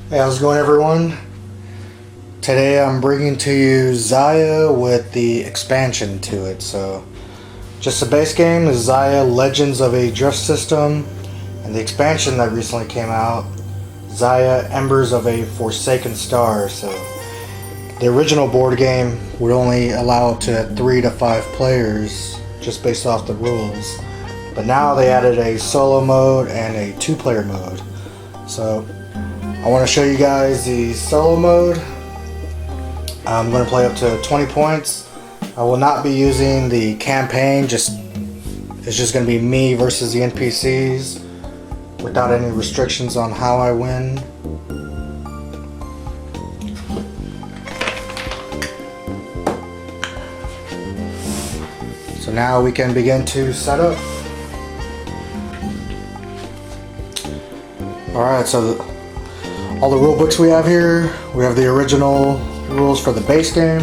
Hey, how's it going, everyone? Today I'm bringing to you Xia with the expansion to it. So, just the base game is Xia Legends of a Drift System, and the expansion that recently came out, Xia Embers of a Forsaken Star. So, the original board game would only allow up to 3 to 5 players just based off the rules. But now they added a solo mode and a 2-player mode. So, I want to show you guys the solo mode. I'm going to play up to 20 points. I will not be using the campaign, it's just going to be me versus the NPCs without any restrictions on how I win. So now we can begin to set up. Alright, so all the rule books we have here, we have the original rules for the base game.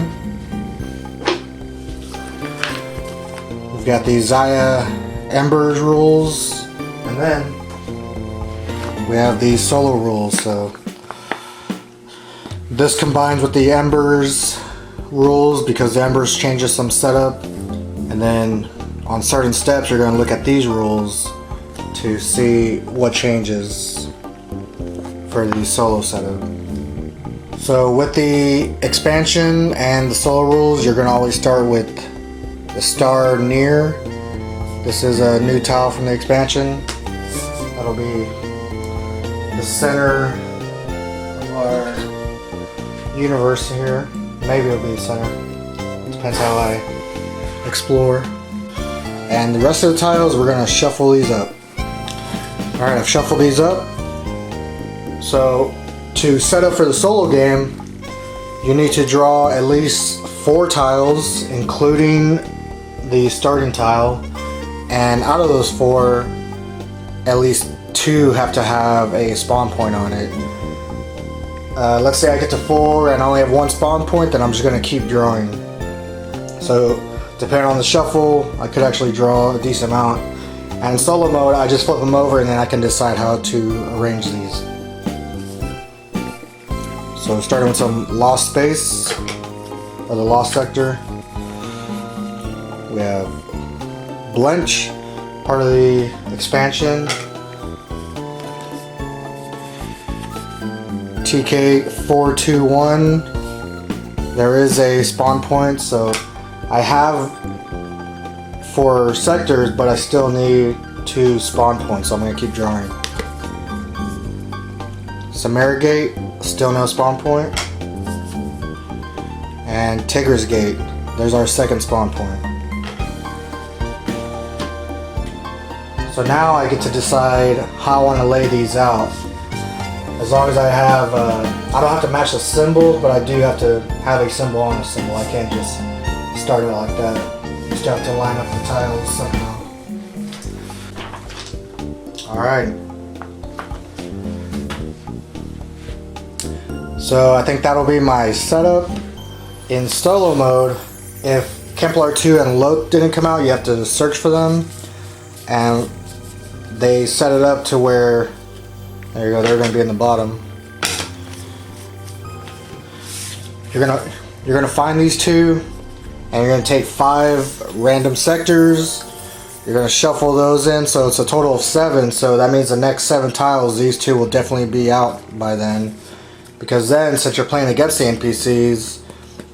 We've got the Xia Embers rules, and then we have the solo rules. So this combines with the Embers rules because the Embers changes some setup, and then on certain steps you're going to look at these rules to see what changes for the solo setup. So with the expansion and the solo rules, you're going to always start with the star near. This is a new tile from the expansion. That'll be the center of our universe here. Maybe it'll be the center. Depends how I explore. And the rest of the tiles, we're going to shuffle these up. Alright, I've shuffled these up. So, to set up for the solo game, you need to draw at least 4 tiles, including the starting tile, and out of those 4, at least 2 have to have a spawn point on it. Let's say I get to 4 and I only have 1 spawn point, then I'm just going to keep drawing. So, depending on the shuffle, I could actually draw a decent amount. And in solo mode, I just flip them over and then I can decide how to arrange these. So starting with some lost space, or the lost sector, we have Blench, part of the expansion, TK421, there is a spawn point, so I have 4 sectors, but I still need 2 spawn points, so I'm going to keep drawing. Samarigate, still no spawn point. And Tigger's Gate, there's our second spawn point. So now I get to decide how I want to lay these out. As long as I have, I don't have to match the symbol, but I do have to have a symbol on a symbol. I can't just start it like that. You still have to line up the tiles somehow. Alright. So I think that'll be my setup. In solo mode, if Kemplar 2 and Loth didn't come out, you have to search for them. And they set it up to where, there you go, they're going to be in the bottom. You're gonna find these 2, and you're going to take 5 random sectors. You're going to shuffle those in, so it's a total of 7. So that means the next 7 tiles, these 2 will definitely be out by then. Because then, since you're playing against the NPCs,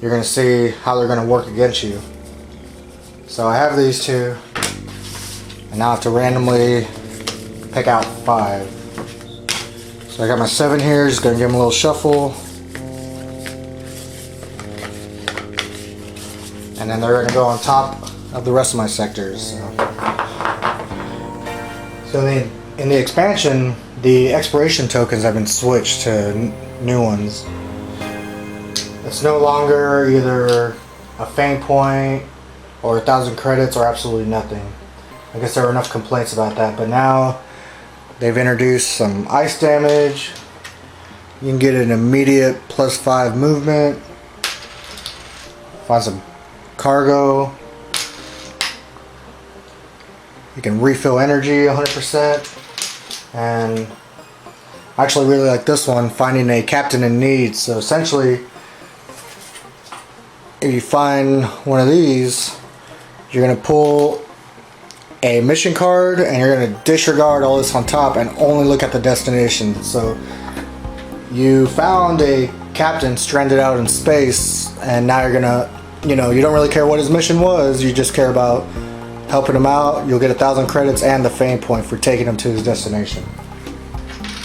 you're going to see how they're going to work against you. So I have these 2, and now I have to randomly pick out 5. So I got my 7 here, just going to give them a little shuffle. And then they're going to go on top of the rest of my sectors. So in the expansion, the expiration tokens have been switched to new ones. It's no longer either a fame point or 1,000 credits or absolutely nothing. I guess there were enough complaints about that, but now they've introduced some ice damage. You can get an immediate +5 movement. Find some cargo. You can refill energy 100%. And I actually really like this one, finding a captain in need. So essentially, if you find one of these, you're going to pull a mission card and you're going to disregard all this on top and only look at the destination. So you found a captain stranded out in space, and now you're going to, you don't really care what his mission was, you just care about helping him out. You'll get 1,000 credits and the fame point for taking him to his destination.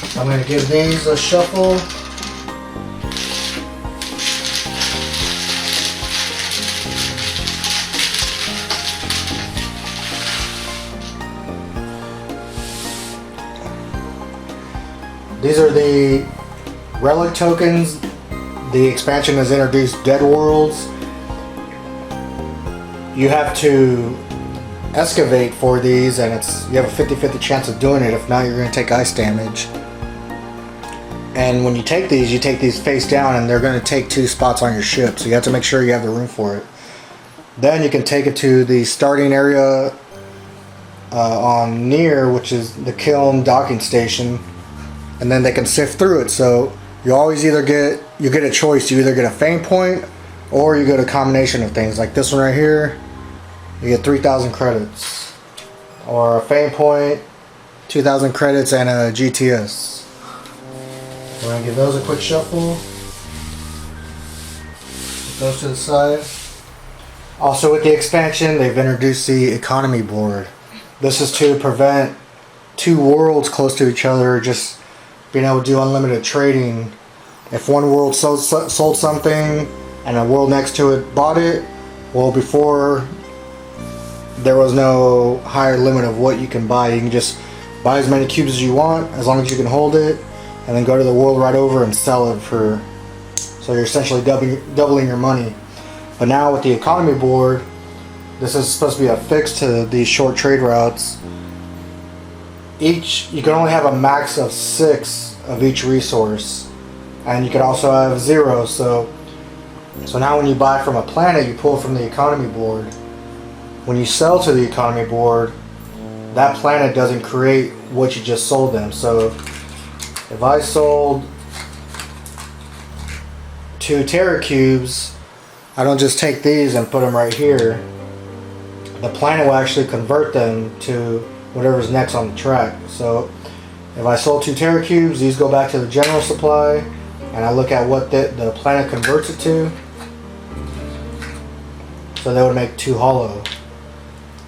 So I'm going to give these a shuffle. These are the relic tokens. The expansion has introduced dead worlds. You have to excavate for these, and you have a 50-50 chance of doing it. If not, you're going to take ice damage. And when you take these face down, and they're going to take 2 spots on your ship, so you have to make sure you have the room for it. Then you can take it to the starting area on near, which is the kiln docking station, and then they can sift through it. So you always either get a choice. You either get a fame point, or you get a combination of things. Like this one right here, you get 3,000 credits, or a fame point, 2,000 credits, and a GTS. We're gonna give those a quick shuffle. Put those to the side. Also with the expansion, they've introduced the economy board. This is to prevent 2 worlds close to each other just being able to do unlimited trading. If one world sold something and a world next to it bought it, well, before there was no higher limit of what you can buy. You can just buy as many cubes as you want, as long as you can hold it, and then go to the world right over and sell it for, so you're essentially doubling your money. But now with the economy board, this is supposed to be a fix to these short trade routes. You can only have a max of 6 of each resource, and you can also have 0. So now when you buy from a planet, you pull from the economy board. When you sell to the economy board, that planet doesn't create what you just sold them. So if I sold 2 Terra cubes, I don't just take these and put them right here. The planet will actually convert them to whatever's next on the track. So if I sold 2 Terra cubes, these go back to the general supply, and I look at what the planet converts it to. So they would make 2 hollow.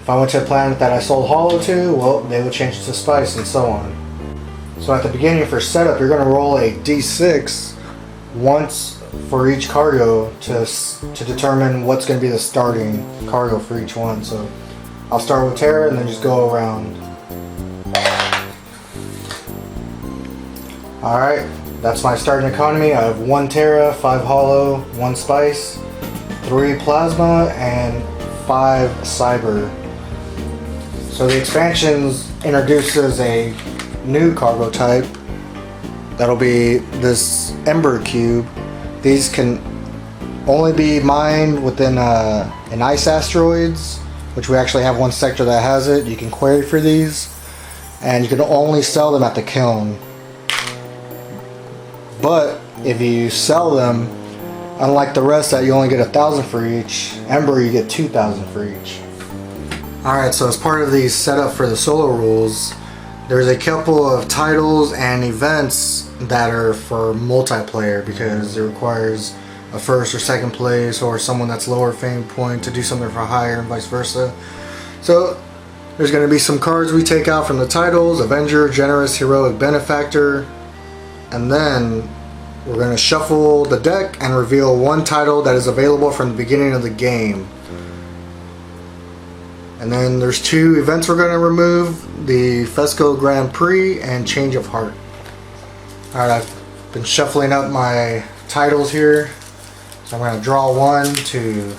If I went to a planet that I sold hollow to, well, they would change it to spice, and so on. So at the beginning for setup, you're going to roll a d6 once for each cargo to determine what's going to be the starting cargo for each one. So I'll start with Terra and then just go around. Alright, that's my starting economy. I have 1 Terra, 5 hollow, 1 spice, 3 plasma, and 5 cyber. So the expansions introduces a new cargo type that'll be this Ember cube. These can only be mined within an ice asteroids, which we actually have one sector that has it. You can query for these, and you can only sell them at the kiln. But if you sell them, unlike the rest that you only get 1,000 for each, Ember you get 2,000 for each. Alright, so as part of the setup for the solo rules, there's a couple of titles and events that are for multiplayer, because it requires a 1st or 2nd place or someone that's lower fame point to do something for higher, and vice versa. So there's going to be some cards we take out from the titles: Avenger, Generous, Heroic, Benefactor, and then we're going to shuffle the deck and reveal 1 title that is available from the beginning of the game. And then there's 2 events we're going to remove: the Fesco Grand Prix and Change of Heart. Alright, I've been shuffling up my titles here. So I'm going to draw 1 to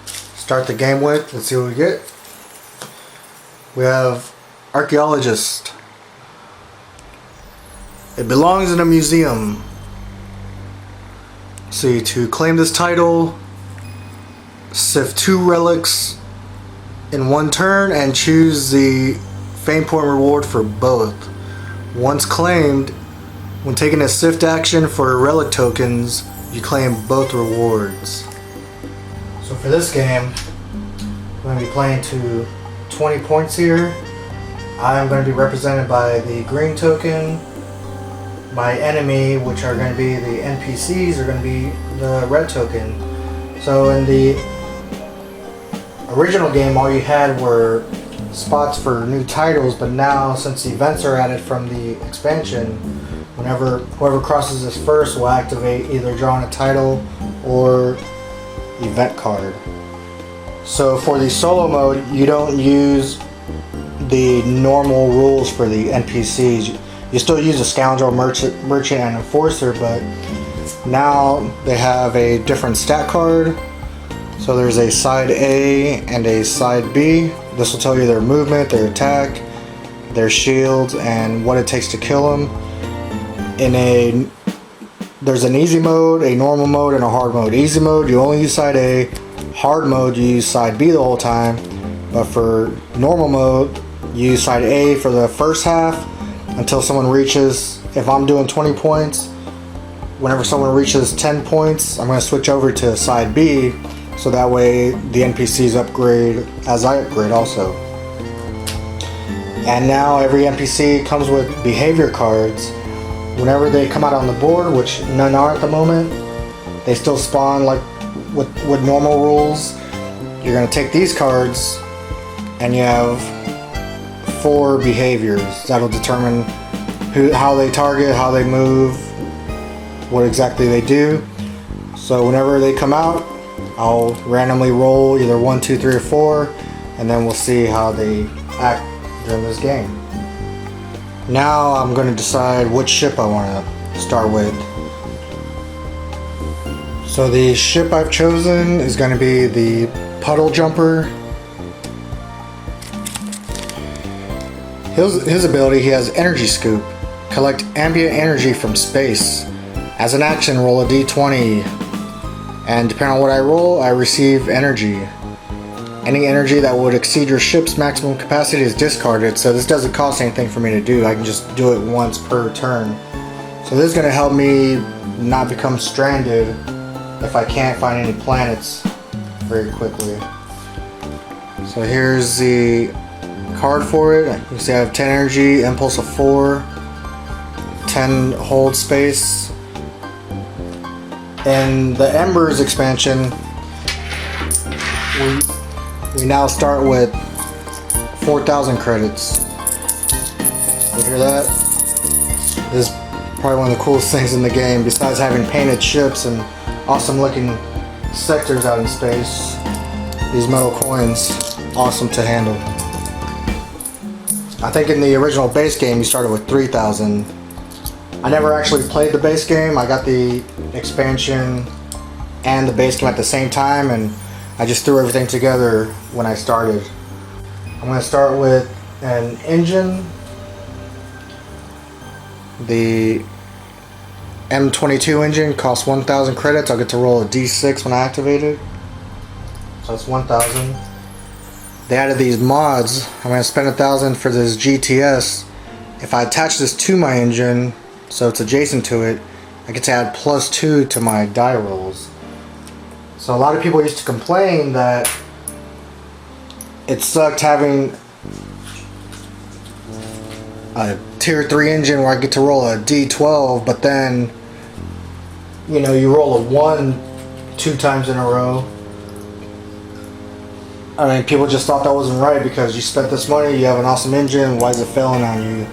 start the game with. Let's see what we get. We have Archaeologist. It belongs in a museum. See, to claim this title, sift 2 relics in 1 turn and choose the fame point reward for both. Once claimed, When taking a sift action for relic tokens, you claim both rewards. So for this game, I'm going to be playing to 20 points here. I'm going to be represented by the green token. My enemy, which are going to be the NPCs, are going to be the red token. So in the original game, all you had were spots for new titles, but now since events are added from the expansion, whoever crosses this first will activate either drawing a title or event card. So for the solo mode, you don't use the normal rules for the NPCs. You still use a scoundrel, merchant, and enforcer, but now they have a different stat card. So there's a side A and a side B. This will tell you their movement, their attack, their shields, and what it takes to kill them. There's an easy mode, a normal mode, and a hard mode. Easy mode, you only use side A. Hard mode, you use side B the whole time. But for normal mode, you use side A for the first half until someone reaches, if I'm doing 20 points, whenever someone reaches 10 points, I'm going to switch over to side B, so that way the NPCs upgrade as I upgrade also. And now every NPC comes with behavior cards. Whenever they come out on the board, which none are at the moment, they still spawn like with normal rules. You're going to take these cards and you have 4 behaviors that'll determine how they target, how they move, what exactly they do. So whenever they come out, I'll randomly roll either 1, 2, 3, or 4, and then we'll see how they act during this game. Now I'm going to decide which ship I want to start with. So the ship I've chosen is going to be the Puddle Jumper. His ability, he has Energy Scoop. Collect ambient energy from space. As an action, roll a d20. And depending on what I roll, I receive energy. Any energy that would exceed your ship's maximum capacity is discarded, so this doesn't cost anything for me to do. I can just do it once per turn. So this is going to help me not become stranded if I can't find any planets very quickly. So here's the card for it. You see I have 10 energy, impulse of 4, 10 hold space. In the Embers expansion, we now start with 4,000 credits. You hear that? This is probably one of the coolest things in the game, besides having painted ships and awesome looking sectors out in space. These metal coins, awesome to handle. I think in the original base game you started with 3,000. I never actually played the base game. I got the expansion and the base game at the same time, and I just threw everything together when I started. I'm going to start with an engine. The M22 engine costs 1,000 credits. I'll get to roll a D6 when I activate it. So it's 1,000. They added these mods. I'm going to spend 1,000 for this GTS. If I attach this to my engine, so it's adjacent to it, I get to add +2 to my die rolls. So a lot of people used to complain that it sucked having a tier 3 engine where I get to roll a D12, but then, you know, you roll a 1 2 times in a row. I mean, people just thought that wasn't right because you spent this money, you have an awesome engine, why is it failing on you?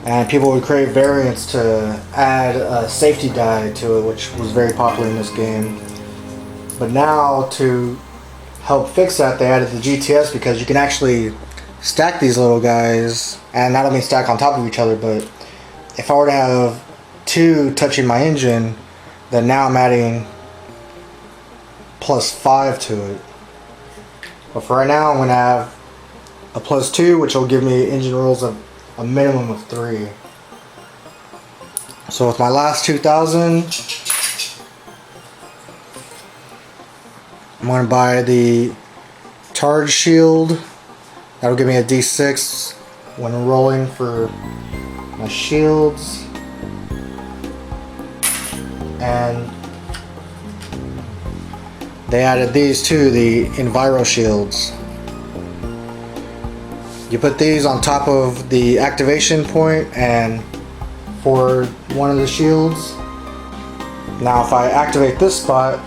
And people would create variants to add a safety die to it, which was very popular in this game. But now, to help fix that, they added the GTS because you can actually stack these little guys, and not only stack on top of each other, but if I were to have 2 touching my engine, then now I'm adding +5 to it. But for right now, I'm going to have a +2, which will give me engine rolls of a minimum of 3. So with my last 2,000, I'm going to buy the charge shield. That'll give me a D6 when rolling for my shields. And they added these too, the Enviro Shields. You put these on top of the activation point and for one of the shields. Now if I activate this spot,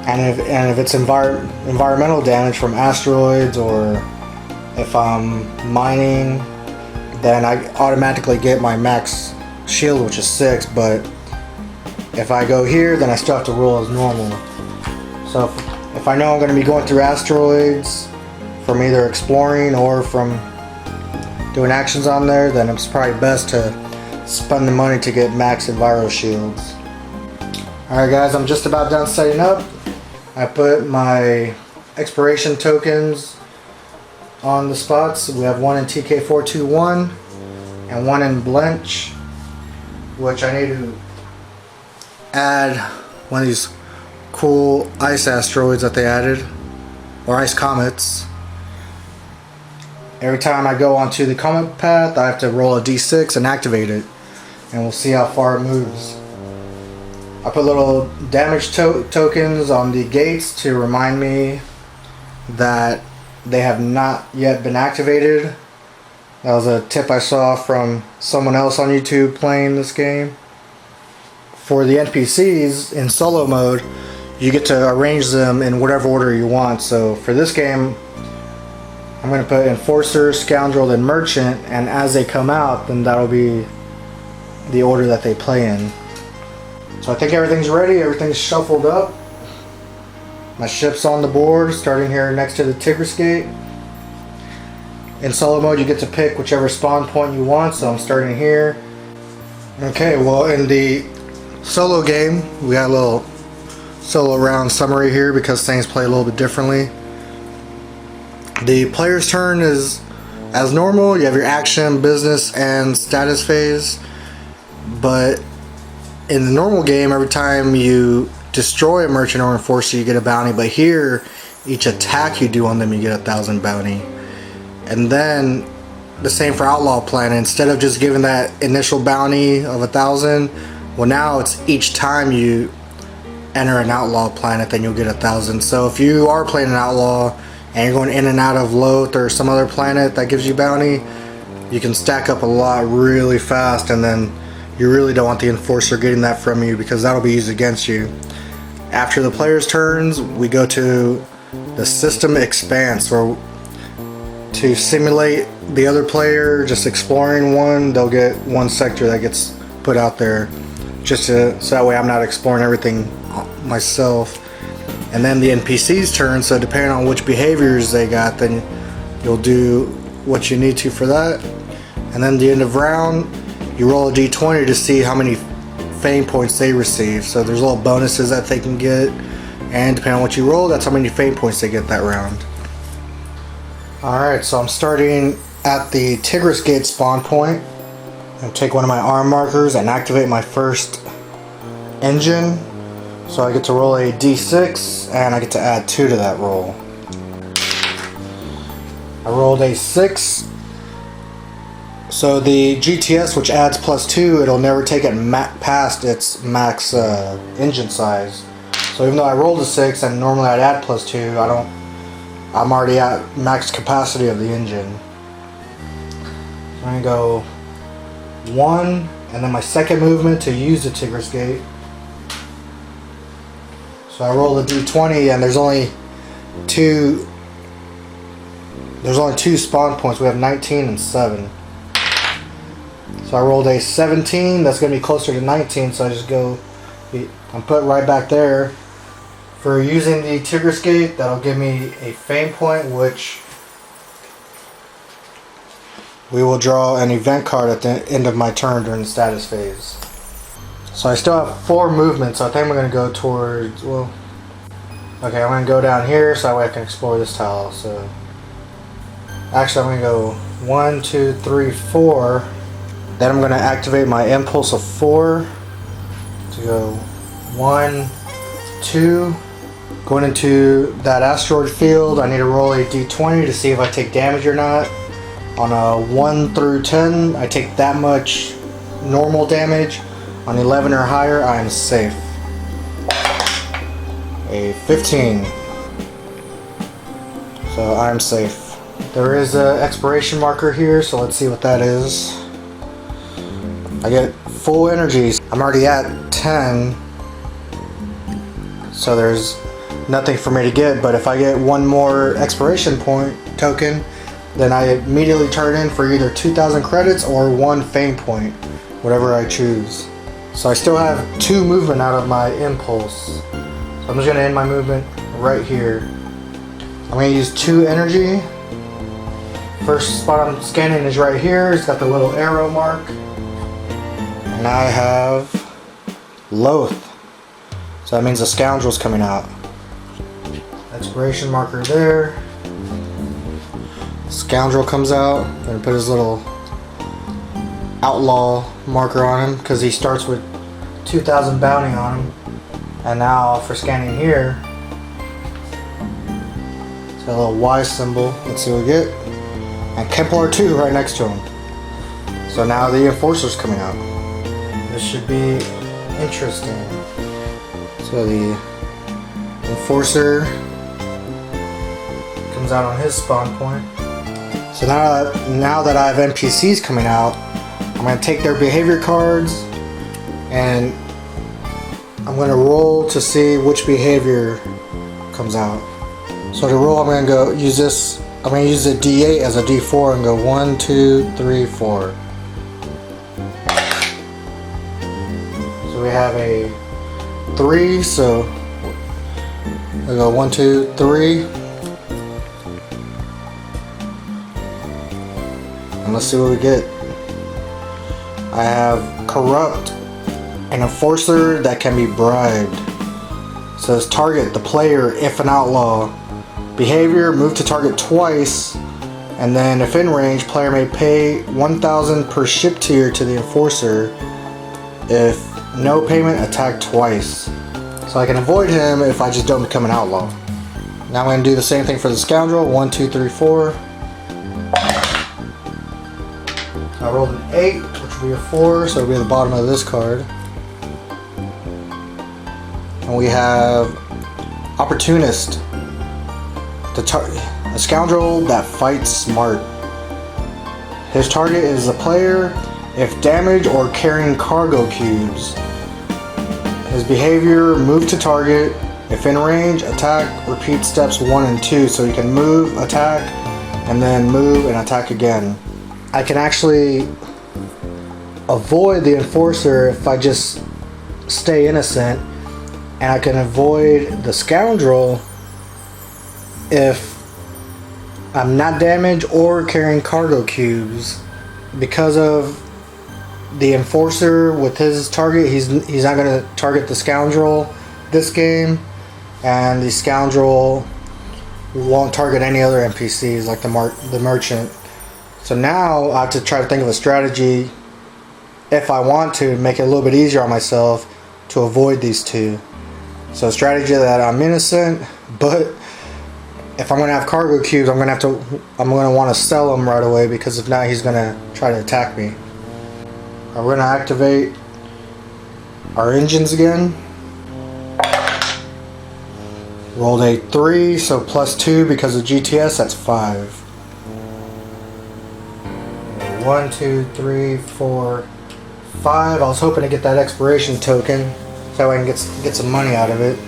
and if it's environmental damage from asteroids, or if I'm mining, then I automatically get my max shield, which is 6, but if I go here, then I still have to roll as normal. So if I know I'm going to be going through asteroids from either exploring or from doing actions on there, then it's probably best to spend the money to get max Enviro Shields. Alright guys, I'm just about done setting up. I put my exploration tokens on the spots. We have one in TK421 and one in Blench, which I need to add one of these cool ice asteroids that they added, or ice comets. Every time I go onto the comet path, I have to roll a d6 and activate it, and we'll see how far it moves. I put little damage tokens on the gates to remind me that they have not yet been activated. That was a tip I saw from someone else on YouTube playing this game. For the NPCs in solo mode, you get to arrange them in whatever order you want. So for this game, I'm going to put Enforcer, Scoundrel, then Merchant, and as they come out, then that'll be the order that they play in. So I think everything's ready, everything's shuffled up. My ship's on the board, starting here next to the Tigris Gate. In solo mode, you get to pick whichever spawn point you want, so I'm starting here. Okay, well in the solo game, we got a little solo round summary here because things play a little bit differently. The player's turn is as normal. You have your action, business, and status phase. But in the normal game, every time you destroy a merchant or enforcer, you get a bounty. But here, each attack you do on them, you get 1,000 bounty. And then the same for Outlaw Planet. Instead of just giving that initial bounty of 1,000, well now it's each time you enter an Outlaw Planet, then you'll get 1,000. So if you are playing an Outlaw and you're going in and out of Loth or some other planet that gives you bounty, you can stack up a lot really fast, and then you really don't want the Enforcer getting that from you because that'll be used against you. After the player's turns, we go to the System Expanse, where to simulate the other player just exploring one, they'll get one sector that gets put out there, just so that way I'm not exploring everything myself. And then the NPC's turn, so depending on which behaviors they got, then you'll do what you need to for that. And then the end of round, you roll a d20 to see how many fame points they receive. So there's little bonuses that they can get, and depending on what you roll, that's how many fame points they get that round. Alright, so I'm starting at the Tigris Gate spawn point. I'm take one of my arm markers and activate my first engine. So I get to roll a d6 and I get to add 2 to that roll. I rolled a 6. So the GTS, which adds +2, it'll never take it past its max engine size. So even though I rolled a 6 and normally I'd add +2, I'm already at max capacity of the engine. So I'm gonna go 1, and then my second movement to use the Tigris Gate. So I roll a d20, and there's only two spawn points. We have 19 and 7. So I rolled a 17. That's going to be closer to 19. So I just go. I'm put right back there. For using the Tigris Gate, that'll give me a fame point, which we will draw an event card at the end of my turn during the status phase. So I still have 4 movements, so I think I'm going to go towards, well, okay, I'm going to go down here so that way I can explore this tile. So actually I'm going to go 1, 2, 3, 4. Then I'm going to activate my impulse of 4 to go 1, 2. Going into that asteroid field, I need to roll a d20 to see if I take damage or not. On a 1 through 10, I take that much normal damage. On 11 or higher, I am safe. A 15. So I'm safe. There is an expiration marker here, so let's see what that is. I get full energies. I'm already at 10. So there's nothing for me to get, but if I get one more expiration point token, then I immediately turn in for either 2,000 credits or 1 fame point, whatever I choose. So I still have 2 movement out of my impulse. So I'm just gonna end my movement right here. I'm gonna use 2 energy. First spot I'm scanning is right here. It's got the little arrow mark. And I have Loath. So that means the Scoundrel's coming out. Expiration marker there. Scoundrel comes out. I'm gonna put his little outlaw marker on him because he starts with 2,000 bounty on him. And now for scanning here, it's got a little Y symbol. Let's see what we get. And Kemplar 2 right next to him. So now the Enforcer's coming out. This should be interesting. So the Enforcer comes out on his spawn point. So now that I have NPCs coming out, I'm going to take their behavior cards and I'm going to roll to see which behavior comes out. So to roll, I'm going to go use this. I'm going to use the D8 as a D4 and go 1, 2, 3, 4. So we have a 3, so we go 1, 2, 3. And let's see what we get. I have Corrupt, an Enforcer that can be bribed. It says target the player if an outlaw. Behavior, move to target twice, and then if in range, player may pay 1,000 per ship tier to the Enforcer. If no payment, attack twice. So I can avoid him if I just don't become an outlaw. Now I'm going to do the same thing for the Scoundrel. 1, 2, 3, 4. I rolled an 8, which will be a 4, so it'll be at the bottom of this card. And we have Opportunist. A scoundrel that fights smart. His target is the player if damaged or carrying cargo cubes. His behavior, move to target. If in range, attack, repeat steps 1 and 2. So you can move, attack, and then move and attack again. I can actually avoid the Enforcer if I just stay innocent, and I can avoid the Scoundrel if I'm not damaged or carrying cargo cubes. Because of the Enforcer with his target, he's not going to target the Scoundrel this game, and the Scoundrel won't target any other NPCs like the Merchant. So now I have to try to think of a strategy, if I want to, make it a little bit easier on myself to avoid these two. So a strategy that I'm innocent, but if I'm going to have cargo cubes, I'm going to want to sell them right away, because if not, he's going to try to attack me. We're going to activate our engines again. Rolled a 3, so plus 2 because of GTS, that's 5. 1, 2, 3, 4, 5. I was hoping to get that expiration token so I can get some money out of it.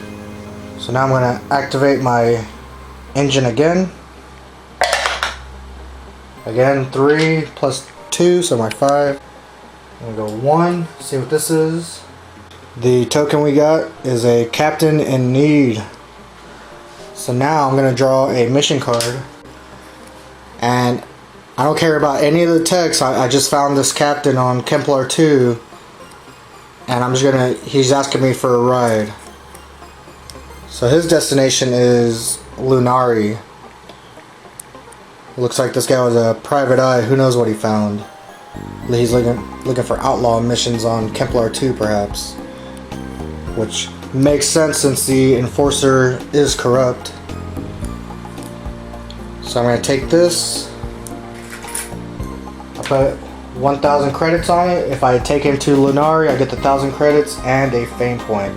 So now I'm going to activate my engine again. Again, 3 plus 2, so my 5. I'm going to go 1, see what this is. The token we got is a Captain in Need. So now I'm going to draw a mission card. And I don't care about any of the text. I just found this captain on Kemplar 2. And he's asking me for a ride. So his destination is Lunari. Looks like this guy was a private eye. Who knows what he found? He's looking for outlaw missions on Kemplar 2 perhaps. Which makes sense since the Enforcer is corrupt. So I'm going to take this. I put 1,000 credits on it. If I take it to Lunari, I get the 1,000 credits and a fame point.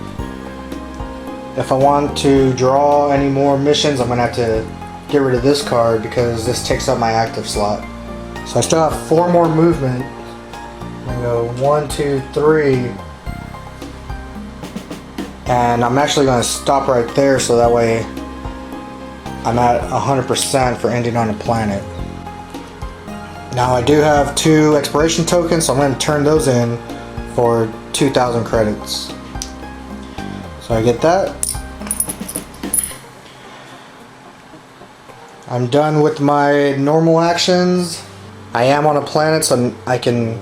If I want to draw any more missions, I'm gonna have to get rid of this card because this takes up my active slot. So I still have 4 more movement. I'm gonna go 1, 2, 3. And I'm actually gonna stop right there so that way I'm at 100% for ending on a planet. Now I do have 2 expiration tokens, so I'm going to turn those in for 2,000 credits. So I get that. I'm done with my normal actions. I am on a planet, so I can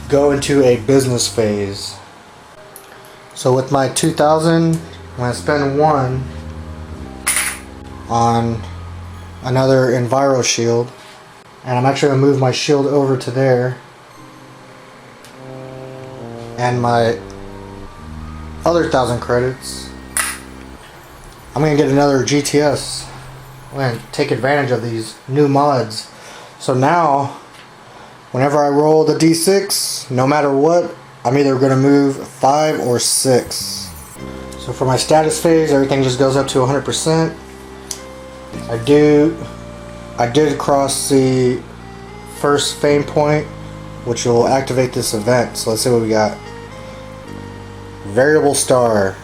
go into a business phase. So with my 2,000, I'm going to spend 1 on another Enviro shield. And I'm actually going to move my shield over to there. And my other 1,000 credits, I'm going to get another GTS. I'm going to take advantage of these new mods. So now, whenever I roll the D6, no matter what, I'm either going to move 5 or 6. So for my status phase, everything just goes up to 100%. I did cross the first fame point, which will activate this event. So let's see what we got. Variable star.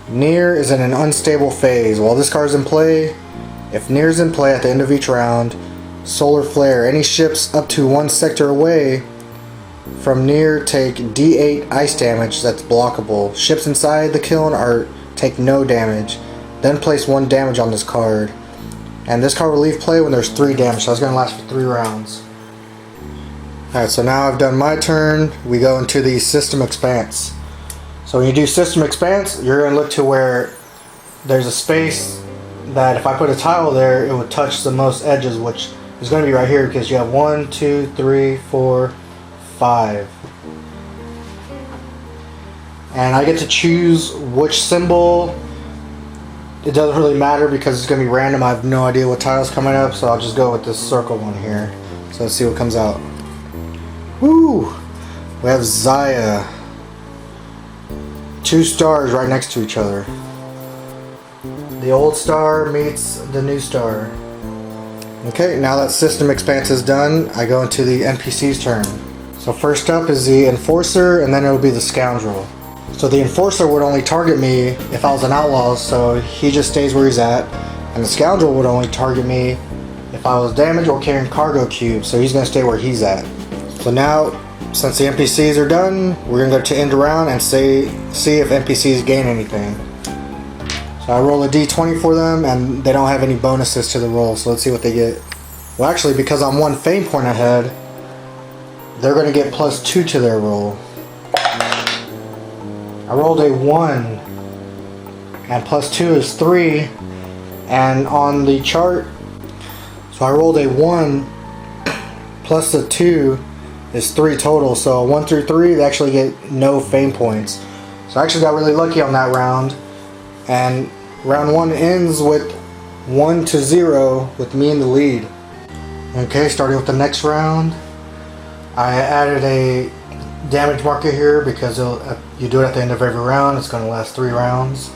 Near is in an unstable phase. While this card is in play, if Near is in play at the end of each round, solar flare. Any ships up to 1 sector away from Near take D8 ice damage that's blockable. Ships inside the kiln take no damage. Then place 1 damage on this card. And this card will leave play when there's 3 damage, so it's going to last for 3 rounds. Alright, so now I've done my turn. We go into the System Expanse. So when you do System Expanse, you're going to look to where there's a space that if I put a tile there, it would touch the most edges, which is going to be right here because you have 1, 2, 3, 4, 5. And I get to choose which symbol. It doesn't really matter because it's going to be random. I have no idea what tile's coming up, so I'll just go with this circle one here. So let's see what comes out. Woo! We have Xia. 2 stars right next to each other. The old star meets the new star. Okay, now that System Expanse is done, I go into the NPC's turn. So first up is the Enforcer, and then it'll be the Scoundrel. So the Enforcer would only target me if I was an outlaw, so he just stays where he's at. And the Scoundrel would only target me if I was damaged or carrying cargo cubes, so he's going to stay where he's at. So now, since the NPCs are done, we're going to go to end around and see if NPCs gain anything. So I roll a d20 for them, and they don't have any bonuses to the roll, so let's see what they get. Well, actually, because I'm 1 fame point ahead, they're going to get +2 to their roll. I rolled a 1, and +2 is 3, and on the chart, so I rolled a 1 plus a 2 is 3 total, so 1 through 3 they actually get no fame points. So I actually got really lucky on that round, and round 1 ends with 1-0 with me in the lead. Okay, starting with the next round, I added a damage marker here because you do it at the end of every round. It's going to last 3 rounds.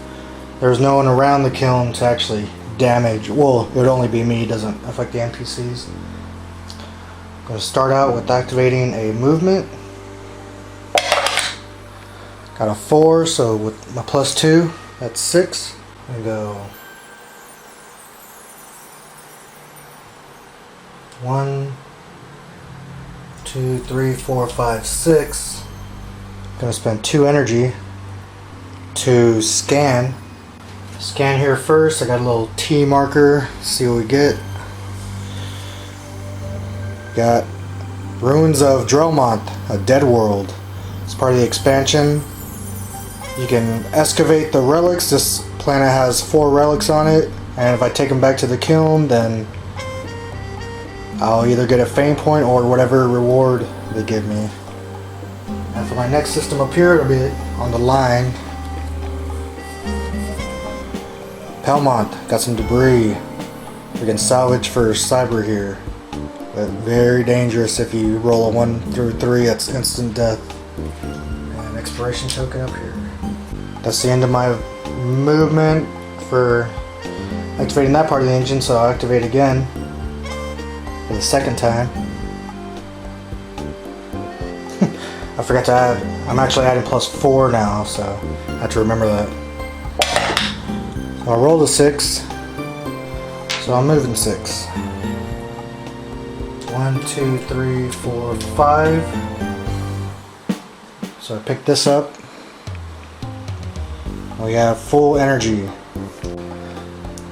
There's no one around the kiln to actually damage. Well, it would only be me. It doesn't affect the NPCs. I'm going to start out with activating a movement. Got a 4, so with my +2, that's 6. I'm going to go 1, 2, 3, 4, 5, 6. I'm gonna spend 2 energy to scan. Scan here first. I got a little T marker. See what we get. Got Ruins of Dromont, a dead world. It's part of the expansion. You can excavate the relics. This planet has 4 relics on it, and if I take them back to the kiln, then I'll either get a fame point or whatever reward they give me. And for my next system up here, it'll be on the line. Pelmont, got some debris we can salvage for cyber here. but very dangerous if you roll a 1 through 3. That's instant death. And expiration token up here. That's the end of my movement for activating that part of the engine, so I'll activate again for the second time. I forgot to add, I'm actually adding +4 now, so I have to remember that. So I rolled a 6, so I'm moving 6. 1, 2, 3, 4, 5. So I picked this up. We have full energy.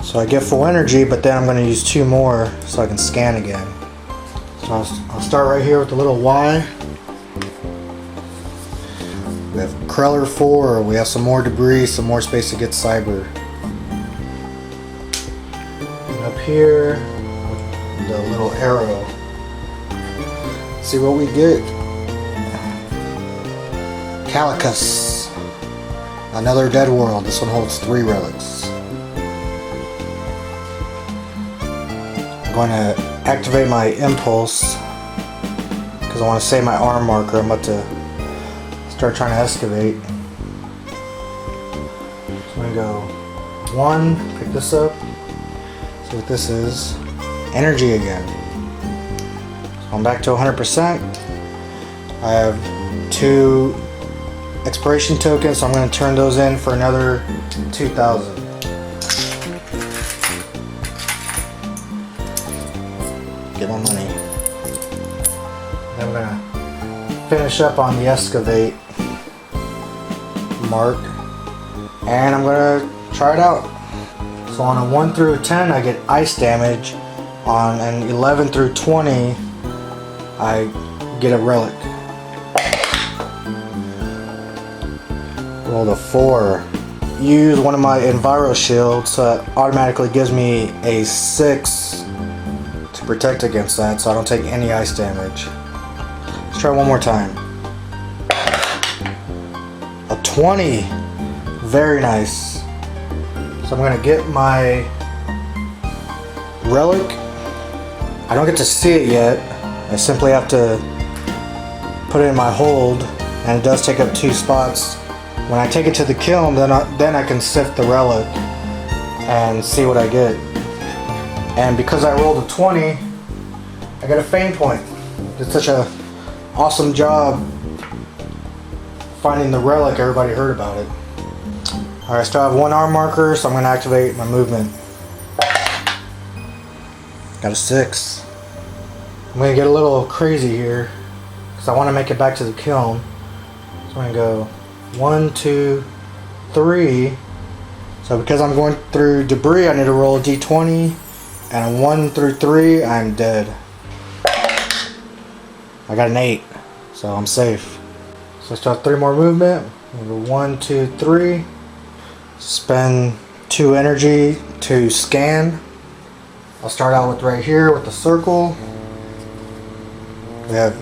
So I get full energy, but then I'm going to use 2 more so I can scan again. So I'll start right here with the little Y. We have Kreller 4, we have some more debris, some more space to get cyber. And up here, with the little arrow. See what we get. Calicus. Another dead world. This one holds 3 relics. I'm going to activate my impulse because I want to save my arm marker. I'm about to start trying to excavate. So I'm going to go 1, pick this up. See what this is. Energy again. So I'm back to 100%. I have 2 expiration tokens, so I'm going to turn those in for another 2,000. Get my money. Then I'm going to finish up on the excavate mark, and I'm going to try it out. So on a 1 through 10 I get ice damage. On an 11 through 20 I get a relic. Rolled a 4. Use one of my Enviro shields, so it automatically gives me a 6 to protect against that, so I don't take any ice damage. Let's try one more time. A 20. Very nice. So I'm gonna get my relic. I don't get to see it yet. I simply have to put it in my hold, and it does take up 2 spots. When I take it to the kiln, then I can sift the relic and see what I get. And because I rolled a 20, I got a fame point. Did such a awesome job finding the relic, everybody heard about it. Alright, I still have 1 arm marker, so I'm going to activate my movement. Got a 6. I'm going to get a little crazy here because I want to make it back to the kiln. So I'm going to go 1, 2, 3. So because I'm going through debris, I need to roll a d20, and a 1 through 3, I'm dead. I got an 8, so I'm safe. So I still have 3 more movement. I'm going to go 1, 2, 3. Spend 2 energy to scan. I'll start out with right here with the circle. We have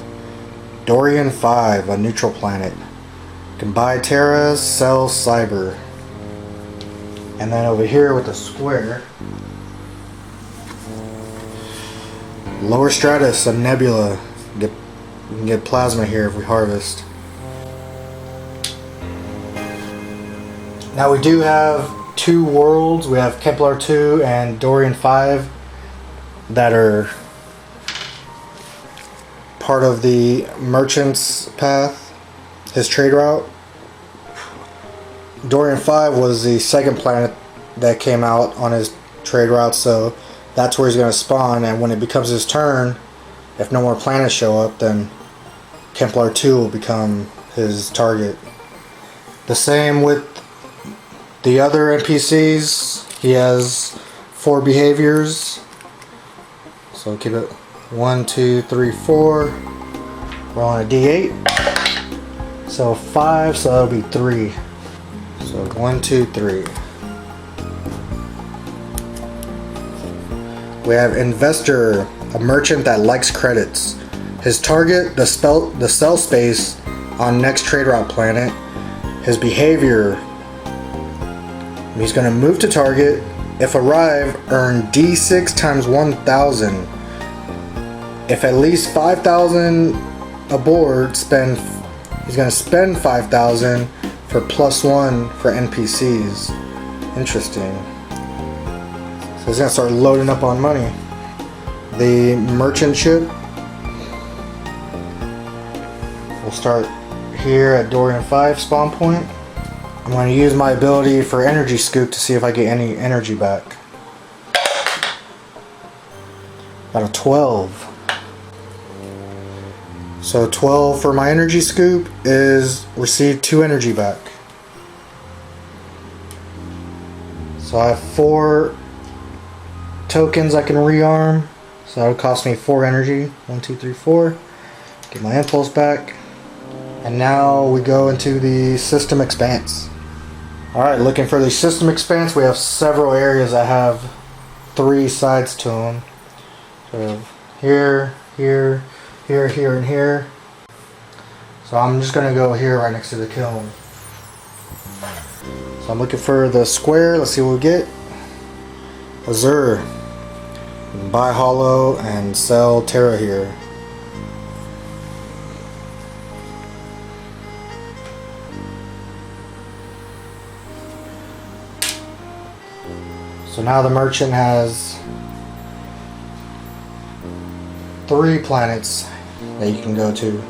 Dorian 5, a neutral planet. You can buy Terra, sell Cyber. And then over here with the square, Lower Stratus, a nebula. We can get plasma here if we harvest. Now we do have 2 worlds. We have Kepler 2 and Dorian 5 that are part of the merchant's path, his trade route. Dorian 5 was the second planet that came out on his trade route, so that's where he's going to spawn, and when it becomes his turn, if no more planets show up, then Kepler 2 will become his target. The same with the other NPCs. He has 4 behaviors. So keep it 1, 2, 3, 4. We're on a D8. So 5, so that'll be 3. So 1, 2, 3. We have Investor, a merchant that likes credits. His target, the sell space on next trade route planet. His behavior, he's going to move to target. If arrive, earn D6 times 1,000. if at least 5,000 aboard, he's gonna spend 5,000 for +1 for NPCs. Interesting. So he's gonna start loading up on money. The merchant ship will start here at Dorian 5 spawn point. I'm going to use my ability for energy scoop to see if I get any energy back. Got a 12. So 12 for my energy scoop is receive 2 energy back. So I have 4 tokens I can rearm. So that would cost me 4 energy. 1, 2, 3, 4. Get my impulse back. And now we go into the system expanse. Alright, looking for the system expanse, we have several areas that have 3 sides to them. So here, here, here, here, and here. So I'm just going to go here right next to the kiln. So I'm looking for the square. Let's see what we get. Azure. Buy hollow and sell Terra here. So now the merchant has 3 planets that you can go to.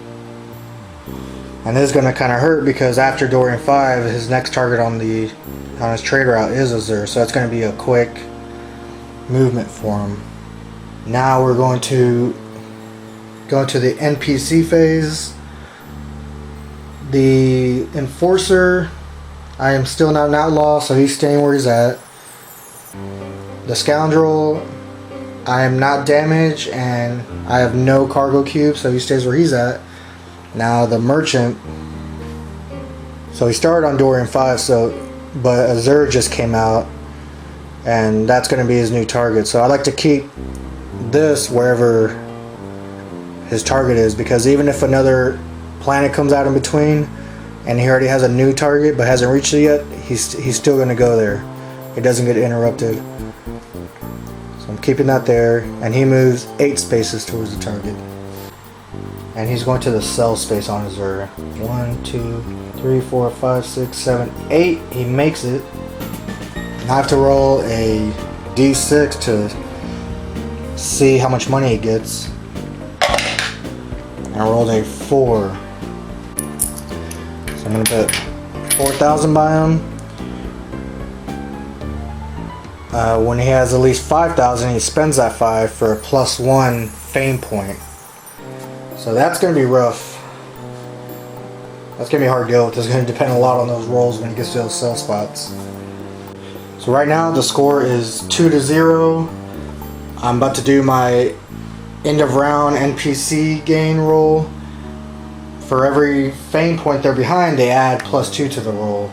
And this is going to kind of hurt because after Dorian 5, his next target on his trade route is Azure. So that's going to be a quick movement for him. Now we're going to go into the NPC phase. The Enforcer, I am still not an outlaw, so he's staying where he's at. The Scoundrel, I am not damaged and I have no cargo cube, so he stays where he's at. Now the Merchant, so he started on Dorian 5, but Azure just came out and that's going to be his new target. So I like to keep this wherever his target is, because even if another planet comes out in between and he already has a new target but hasn't reached it yet, he's still going to go there. It doesn't get interrupted. So I'm keeping that there, and he moves 8 spaces towards the target. And he's going to the sell space on Azure. 1, 2, 3, 4, 5, 6, 7, 8. He makes it. And I have to roll a D6 to see how much money he gets. And I rolled a 4. So I'm going to put 4,000 by him. When he has at least 5,000, he spends that 5 for a +1 fame point. So that's going to be rough. That's going to be a hard deal with. It's going to depend a lot on those rolls when he gets to those sell spots. So right now the score is 2-0. I'm about to do my end of round NPC gain roll. For every fame point they're behind, they add +2 to the roll.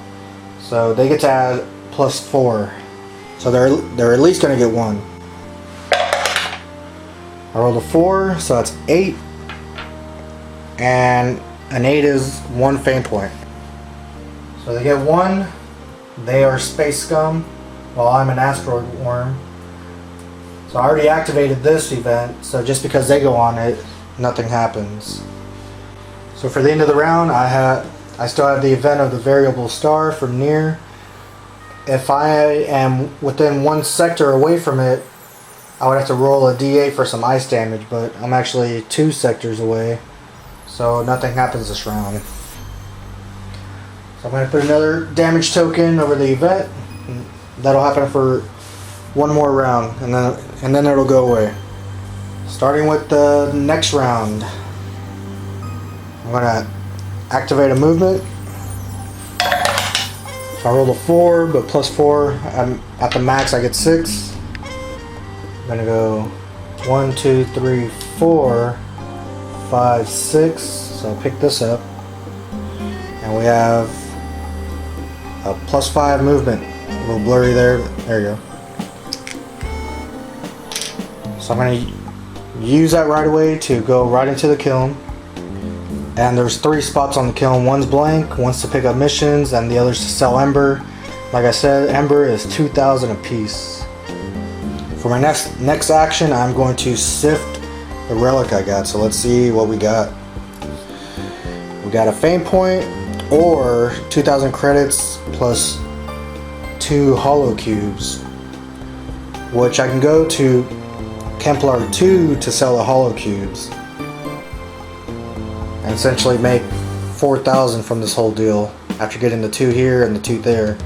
So they get to add +4. So they're at least going to get 1. I rolled a 4, so that's 8. And an 8 is 1 fame point. So they get 1. They are Space Scum, while I'm an Asteroid Worm. So I already activated this event, so just because they go on it, nothing happens. So for the end of the round, I still have the event of the Variable Star from near. If I am within 1 sector away from it, I would have to roll a D8 for some ice damage, but I'm actually 2 sectors away, so nothing happens this round. So I'm going to put another damage token over the event. That'll happen for 1 more round, and then it'll go away. Starting with the next round, I'm going to activate a movement. So I rolled a 4, but +4, I'm at the max, I get 6. I'm gonna go 1, 2, 3, 4, 5, 6. So I'll pick this up. And we have a +5 movement. A little blurry there. There you go. So I'm gonna use that right away to go right into the kiln. And there's 3 spots on the kiln. One's blank, one's to pick up missions, and the other's to sell Ember. Like I said, Ember is 2,000 a piece. For my next action, I'm going to sift the relic I got. So let's see what we got. We got a fame point or 2,000 credits plus 2 holo cubes, which I can go to Kemplar 2 to sell the holo cubes and essentially make 4,000 from this whole deal after getting the 2 here and the 2 there.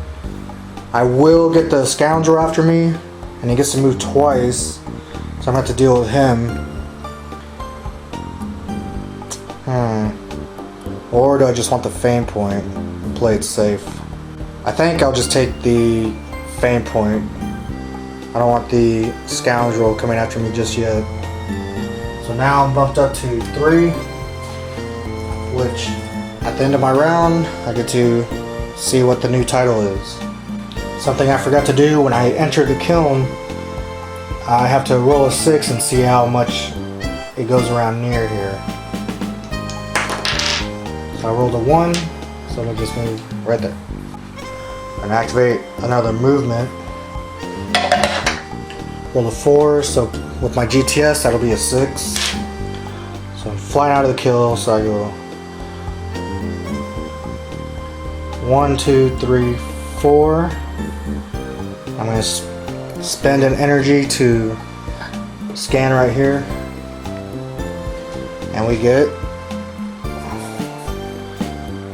I will get the scoundrel after me, and he gets to move twice, so I'm gonna have to deal with him. Or do I just want the fame point and play it safe? I think I'll just take the fame point. I don't want the scoundrel coming after me just yet. So now I'm bumped up to 3, which at the end of my round, I get to see what the new title is. Something I forgot to do when I entered the kiln, I have to roll a 6 and see how much it goes around near here. So I rolled a 1, so it'll just move right there. And activate another movement. Roll a 4, so with my GTS that'll be a 6. So I'm flying out of the kill, so I go 1, 2, 3, 4. I'm going to spend an energy to scan right here. And we get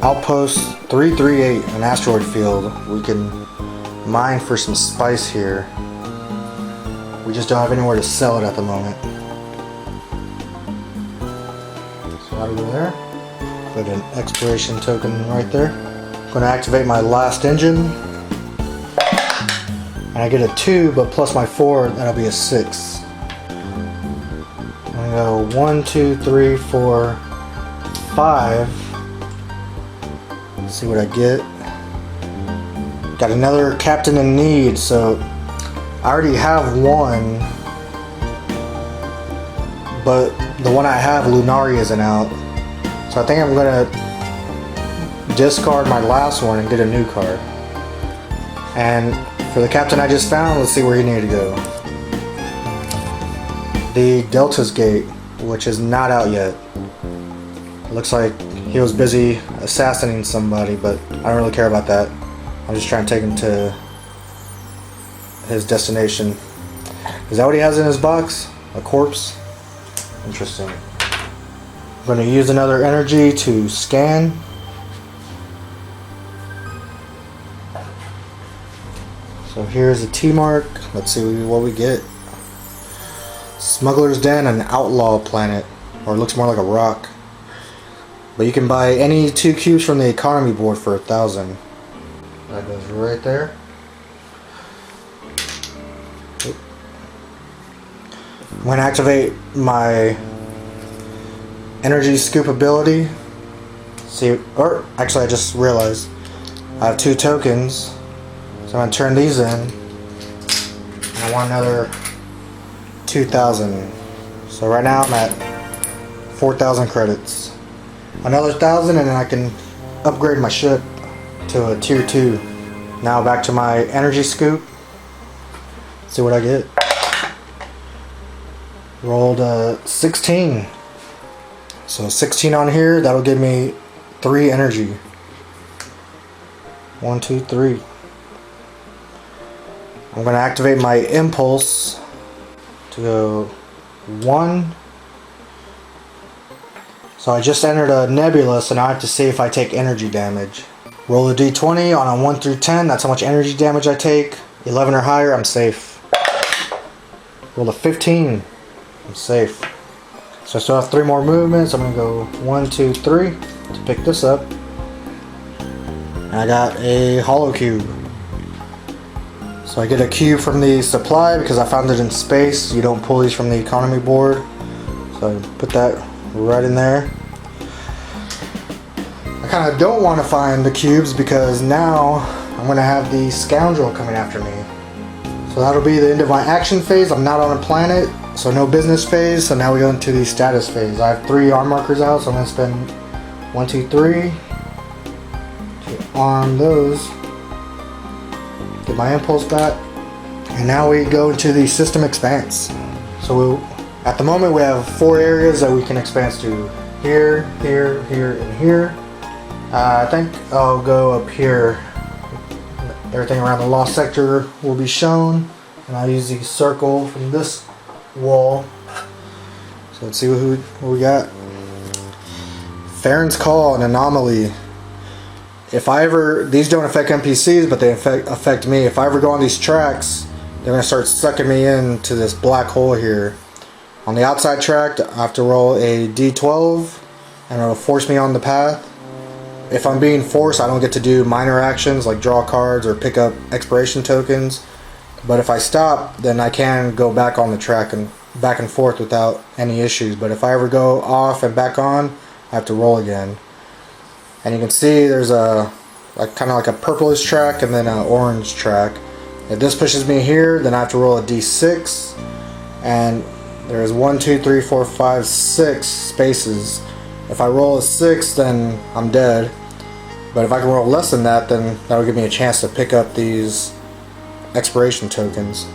Outpost 338, an asteroid field. We can mine for some spice here. We just don't have anywhere to sell it at the moment. So out of there, put an exploration token right there. I'm going to activate my last engine. And I get a 2, but plus my 4, that'll be a 6. I'm going to go 1, 2, 3, 4, 5. Let's see what I get. Got another captain in need, so I already have 1, but the one I have, Lunari, isn't out. So I think I'm gonna discard my last one and get a new card. And for the captain I just found, let's see where he needed to go. The Delta's Gate, which is not out yet. Looks like he was busy assassinating somebody, but I don't really care about that. I'm just trying to take him to his destination. Is that what he has in his box? A corpse? Interesting. I'm going to use another energy to scan. So here's a T mark. Let's see what we get. Smuggler's Den, an outlaw planet. Or it looks more like a rock. But you can buy any 2 cubes from the economy board for 1,000. That goes right there. I'm going to activate my energy scoop ability. See, or actually I just realized I have 2 tokens. So I'm going to turn these in. And I want another 2,000. So right now I'm at 4,000 credits. Another 1,000 and then I can upgrade my ship to a tier 2. Now back to my energy scoop. See what I get. Rolled a 16. So 16 on here, that'll give me 3 energy. 1, 2, 3. I'm going to activate my impulse to go 1. So I just entered a nebula, so now I have to see if I take energy damage. Roll a d20 on a 1 through 10, that's how much energy damage I take. 11 or higher, I'm safe. Roll a 15, I'm safe. So I still have 3 more movements. I'm going to go 1, 2, 3 to pick this up. And I got a holo cube. So I get a cube from the supply because I found it in space. You don't pull these from the economy board. So I put that right in there. I kind of don't want to find the cubes because now I'm going to have the scoundrel coming after me. So that'll be the end of my action phase. I'm not on a planet, so no business phase. So now we go into the status phase. I have 3 arm markers out, so I'm going to spend 1, 2, 3 to arm those. Get my impulse back. And now we go into the system expanse. So At the moment we have 4 areas that we can expand to. Here, here, here, and here. I think I'll go up here. Everything around the lost sector will be shown. And I'll use the circle from this wall. So let's see what we got. Farron's Call, an anomaly. If I ever, these don't affect NPCs, but they affect me. If I ever go on these tracks, they're going to start sucking me into this black hole here. On the outside track, I have to roll a D12, and it'll force me on the path. If I'm being forced, I don't get to do minor actions like draw cards or pick up expiration tokens. But if I stop, then I can go back on the track and back and forth without any issues. But if I ever go off and back on, I have to roll again. And you can see there's a kind of like a purplish track and then an orange track. If this pushes me here, then I have to roll a D6. And there's 1, 2, 3, 4, 5, 6 spaces. If I roll a 6, then I'm dead. But if I can roll less than that, then that'll give me a chance to pick up these expiration tokens.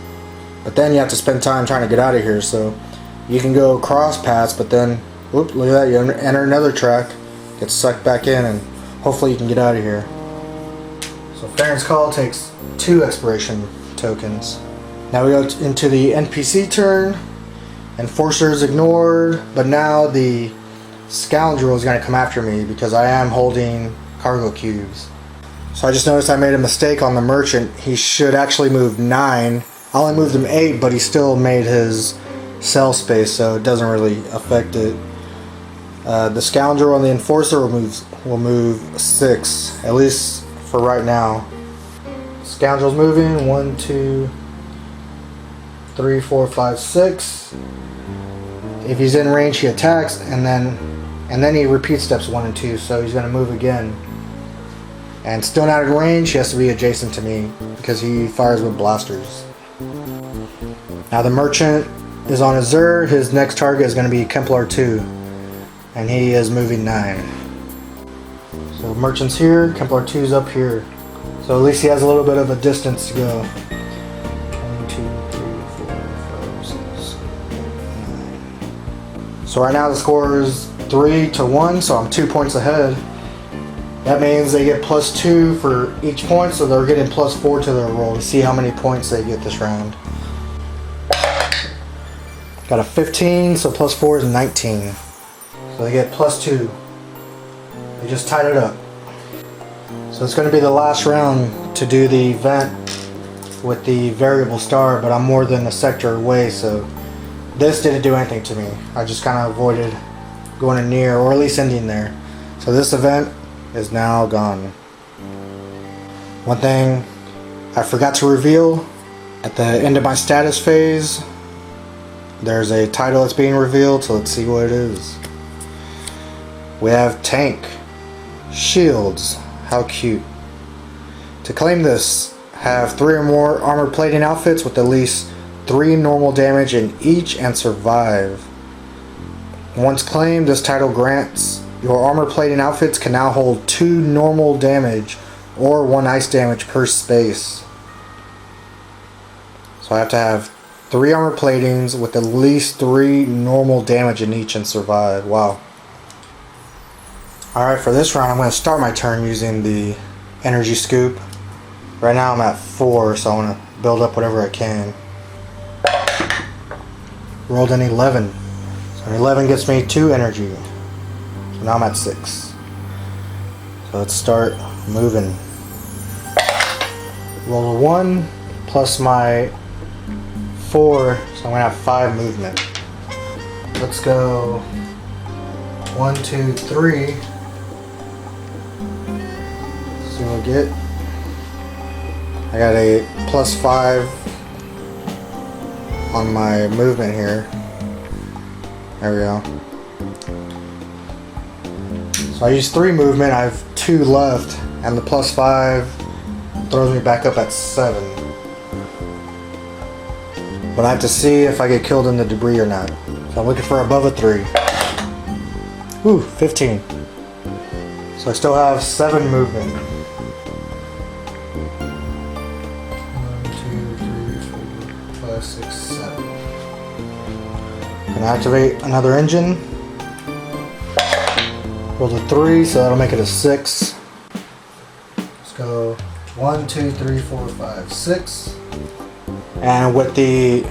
But then you have to spend time trying to get out of here. So you can go cross paths, but then, whoop, look at that, you enter another track, get sucked back in, and hopefully you can get out of here. So Farron's Call takes 2 expiration tokens. Now we go into the NPC turn. Enforcer is ignored, but now the Scoundrel is going to come after me because I am holding cargo cubes. So I just noticed I made a mistake on the merchant. He should actually move 9. I only moved him 8, but he still made his cell space, so it doesn't really affect it. The Scoundrel and the Enforcer will move 6, at least for right now. Scoundrel's moving 1, 2, 3, 4, 5, 6. If he's in range, he attacks, and then he repeats steps 1 and 2, so he's going to move again. And still not in range, he has to be adjacent to me because he fires with blasters. Now the merchant is on Azure. His next target is going to be Kemplar 2, and he is moving 9. So merchant's here, Kemplar 2's up here. So at least he has a little bit of a distance to go. 1, 2, 3, 4, 5, 6, 7, 8, 9. So right now the score is 3-1, so I'm 2 points ahead. That means they get +2 for each point, so they're getting +4 to their roll to see how many points they get this round. Got a 15, so +4 is 19. So they get +2. They just tied it up. So it's going to be the last round to do the event with the variable star, but I'm more than a sector away, so this didn't do anything to me. I just kind of avoided going in near, or at least ending there. So this event is now gone. One thing I forgot to reveal, at the end of my status phase, there's a title that's being revealed, so let's see what it is. We have Tank. Shields. How cute. To claim this, have 3 or more armor plating outfits with at least 3 normal damage in each and survive. Once claimed, this title grants your armor plating outfits can now hold 2 normal damage or 1 ice damage per space. So I have to have 3 armor platings with at least 3 normal damage in each and survive. Wow. Alright, for this round I'm going to start my turn using the energy scoop. Right now I'm at 4, so I want to build up whatever I can. Rolled an 11. So an 11 gets me 2 energy. So now I'm at 6. So let's start moving. Roll a 1 plus my 4, so I'm going to have 5 movement. Let's go 1, 2, 3. See what I get. I got a +5 on my movement here. There we go. So I use 3 movement, I have 2 left, and the +5 throws me back up at 7. But I have to see if I get killed in the debris or not. So I'm looking for above a 3. Ooh, 15. So I still have 7 movement. 1, 2, 3, 4, 5, 6, 7. Gonna activate another engine. Roll to 3, so that'll make it a 6. Let's go 1, 2, 3, 4, 5, 6. And with the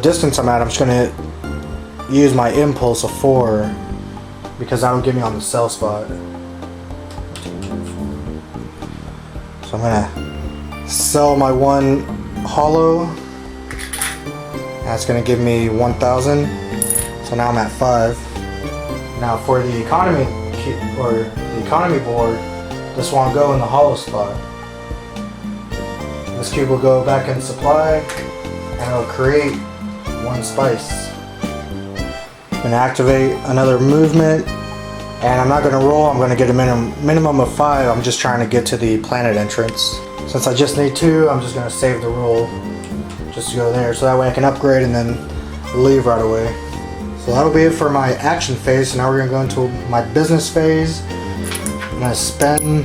distance I'm at, I'm just gonna use my impulse of 4 because that'll get me on the sell spot. So I'm gonna sell my one hollow. That's gonna give me 1,000. So now I'm at 5. Now for the economy board, this won't go in the hollow spot. This cube will go back in supply and it'll create 1 spice. I'm gonna activate another movement, and I'm not gonna roll. I'm gonna get a minimum of 5. I'm just trying to get to the planet entrance. Since I just need 2, I'm just gonna save the roll just to go there, so that way I can upgrade and then leave right away. So that'll be it for my action phase. So now we're gonna go into my business phase. I'm gonna spend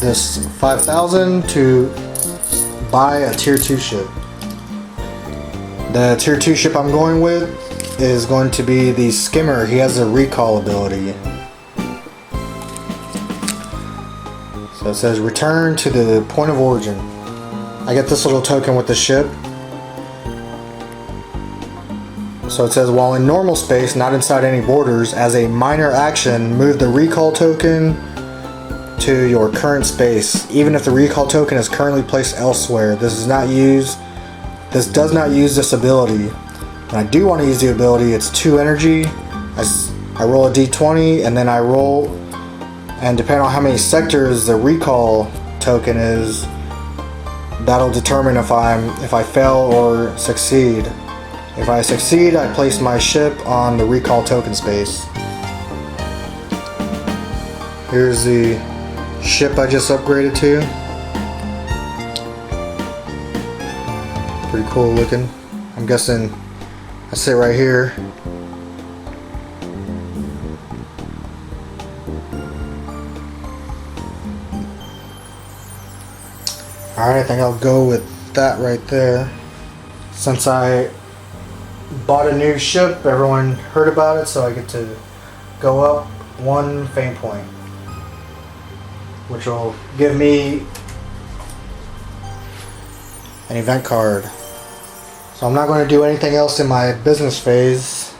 this 5,000 to buy a tier 2 ship. The tier 2 ship I'm going with is going to be the Skimmer. He has a recall ability. So it says return to the point of origin. I get this little token with the ship. So it says while in normal space, not inside any borders, as a minor action, move the recall token to your current space. Even if the recall token is currently placed elsewhere, this does not use this ability. When I do want to use the ability, it's 2 energy. I roll a d20 and then I roll, and depending on how many sectors the recall token is, that'll determine if I fail or succeed. If I succeed, I place my ship on the recall token space. Here's the ship I just upgraded to. Pretty cool looking. I'm guessing I sit right here. Alright, I think I'll go with that right there. Since I bought a new ship, everyone heard about it, so I get to go up 1 fame point, which will give me an event card. So I'm not going to do anything else in my business phase.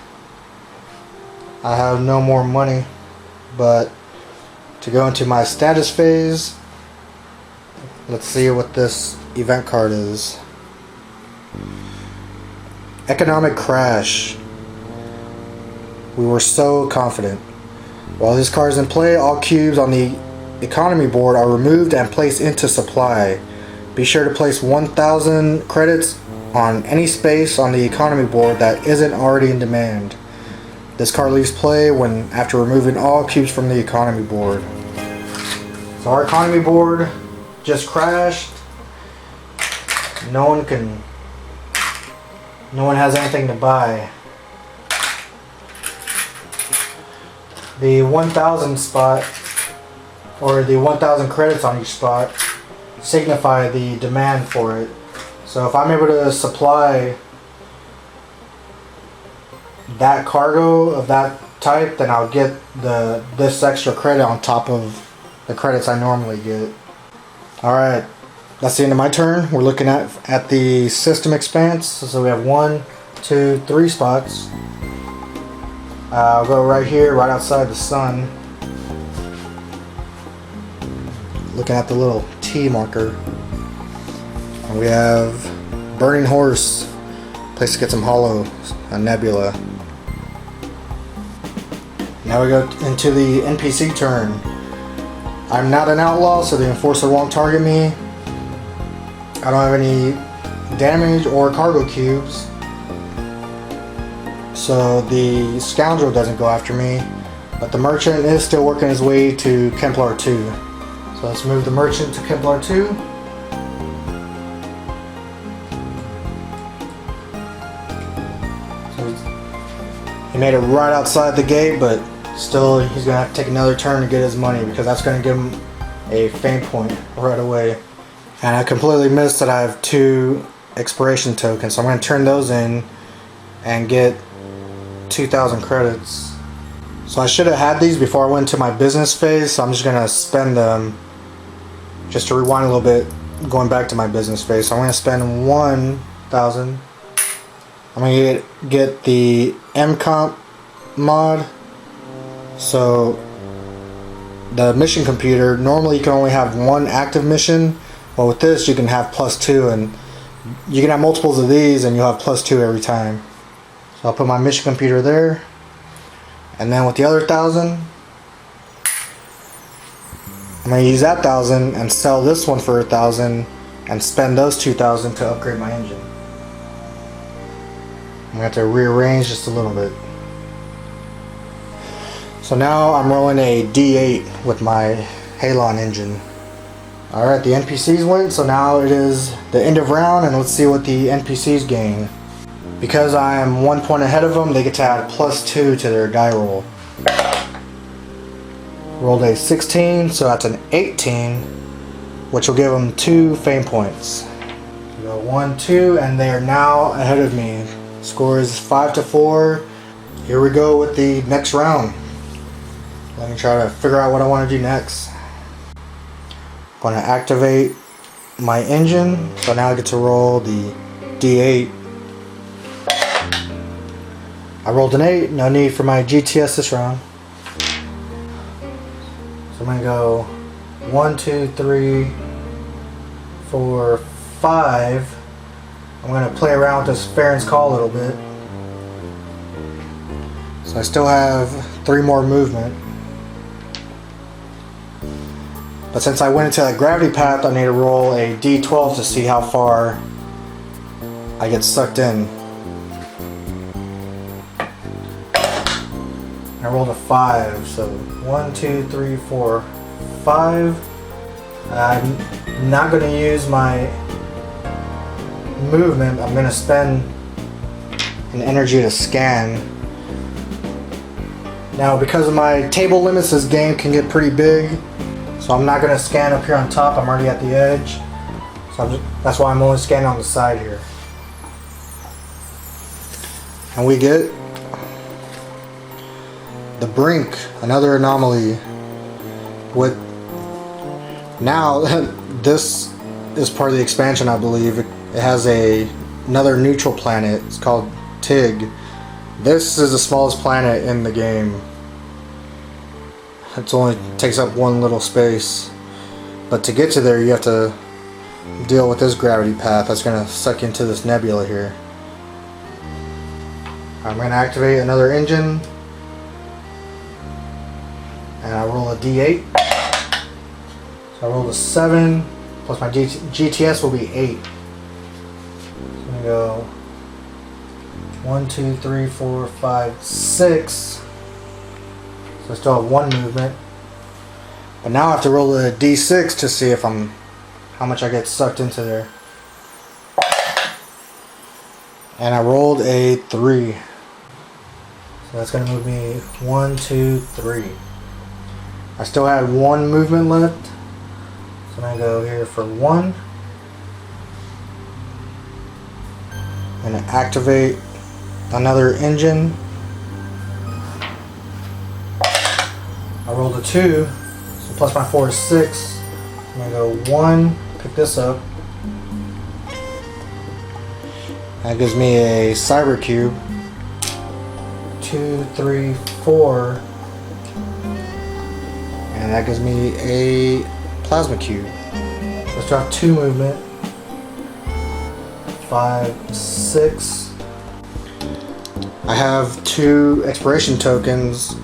I have no more money, but to go into my status phase, let's see what this event card is. Economic crash. We were so confident. While this card is in play, all cubes on the economy board are removed and placed into supply. Be sure to place 1,000 credits on any space on the economy board that isn't already in demand. This card leaves play when after removing all cubes from the economy board. So our economy board just crashed. No one has anything to buy. The 1,000 spot, or the 1,000 credits on each spot, signify the demand for it. So if I'm able to supply that cargo of that type, then I'll get this extra credit on top of the credits I normally get. Alright, that's the end of my turn. We're looking at the system expanse. So we have 1, 2, 3 spots. I'll go right here, right outside the sun. Looking at the little T marker. And we have Burning Horse, place to get some hollow, a nebula. Now we go into the NPC turn. I'm not an outlaw, so the enforcer won't target me. I don't have any damage or cargo cubes, so the scoundrel doesn't go after me. But the merchant is still working his way to Kemplar 2. So let's move the merchant to Kemplar 2. So he made it right outside the gate, but still he's going to have to take another turn to get his money, because that's going to give him a fame point right away. And I completely missed that I have 2 expiration tokens. So I'm going to turn those in and get 2,000 credits. So I should have had these before I went to my business phase, so I'm just going to spend them just to rewind a little bit, going back to my business phase. So I'm going to spend 1,000. I'm going to get the M-Comp mod. So the mission computer, normally you can only have one active mission, but with this you can have +2, and you can have multiples of these and you'll have +2 every time. So I'll put my mission computer there, and then with the other 1,000, I'm going to use that 1,000 and sell this one for 1,000 and spend those 2,000 to upgrade my engine. I'm going to have to rearrange just a little bit. So now I'm rolling a D8 with my Halon engine. Alright, the NPCs went, so now it is the end of round, and let's see what the NPCs gain. Because I am 1 point ahead of them, they get to add +2 to their die roll. Rolled a 16, so that's an 18, which will give them 2 fame points. We go 1, 2, and they are now ahead of me. Score is 5-4. Here we go with the next round. Let me try to figure out what I want to do next. I'm going to activate my engine, so now I get to roll the D8. I rolled an 8, no need for my GTS this round. So I'm going to go 1, 2, 3, 4, 5. I'm going to play around with this Farron's Call a little bit. So I still have 3 more movement. But since I went into that gravity path, I need to roll a D12 to see how far I get sucked in. I rolled a 5, so 1, 2, 3, 4, 5. I'm not going to use my movement. I'm going to spend an energy to scan. Now, because of my table limits, this game can get pretty big. So I'm not going to scan up here on top. I'm already at the edge. So that's why I'm only scanning on the side here. And we get the Brink, another anomaly. With now, this is part of the expansion, I believe. It has another neutral planet. It's called Tig. This is the smallest planet in the game. It only takes up one little space. But to get to there, you have to deal with this gravity path that's going to suck you into this nebula here. I'm going to activate another engine. And I roll a D8. So I rolled a 7, plus my GTS will be 8. So I'm going to go 1, 2, 3, 4, 5, 6. So I still have 1 movement. But now I have to roll a D6 to see if how much I get sucked into there. And I rolled a 3. So that's going to move me 1, 2, 3. I still had 1 movement left. So I'm going to go here for 1. I'm going to activate another engine. I rolled a 2, so plus my 4 is 6. I'm going to go 1, pick this up. That gives me a cyber cube. 2, 3, 4. And that gives me a plasma cube. Let's drop 2 movement. 5, 6. I have 2 expiration tokens.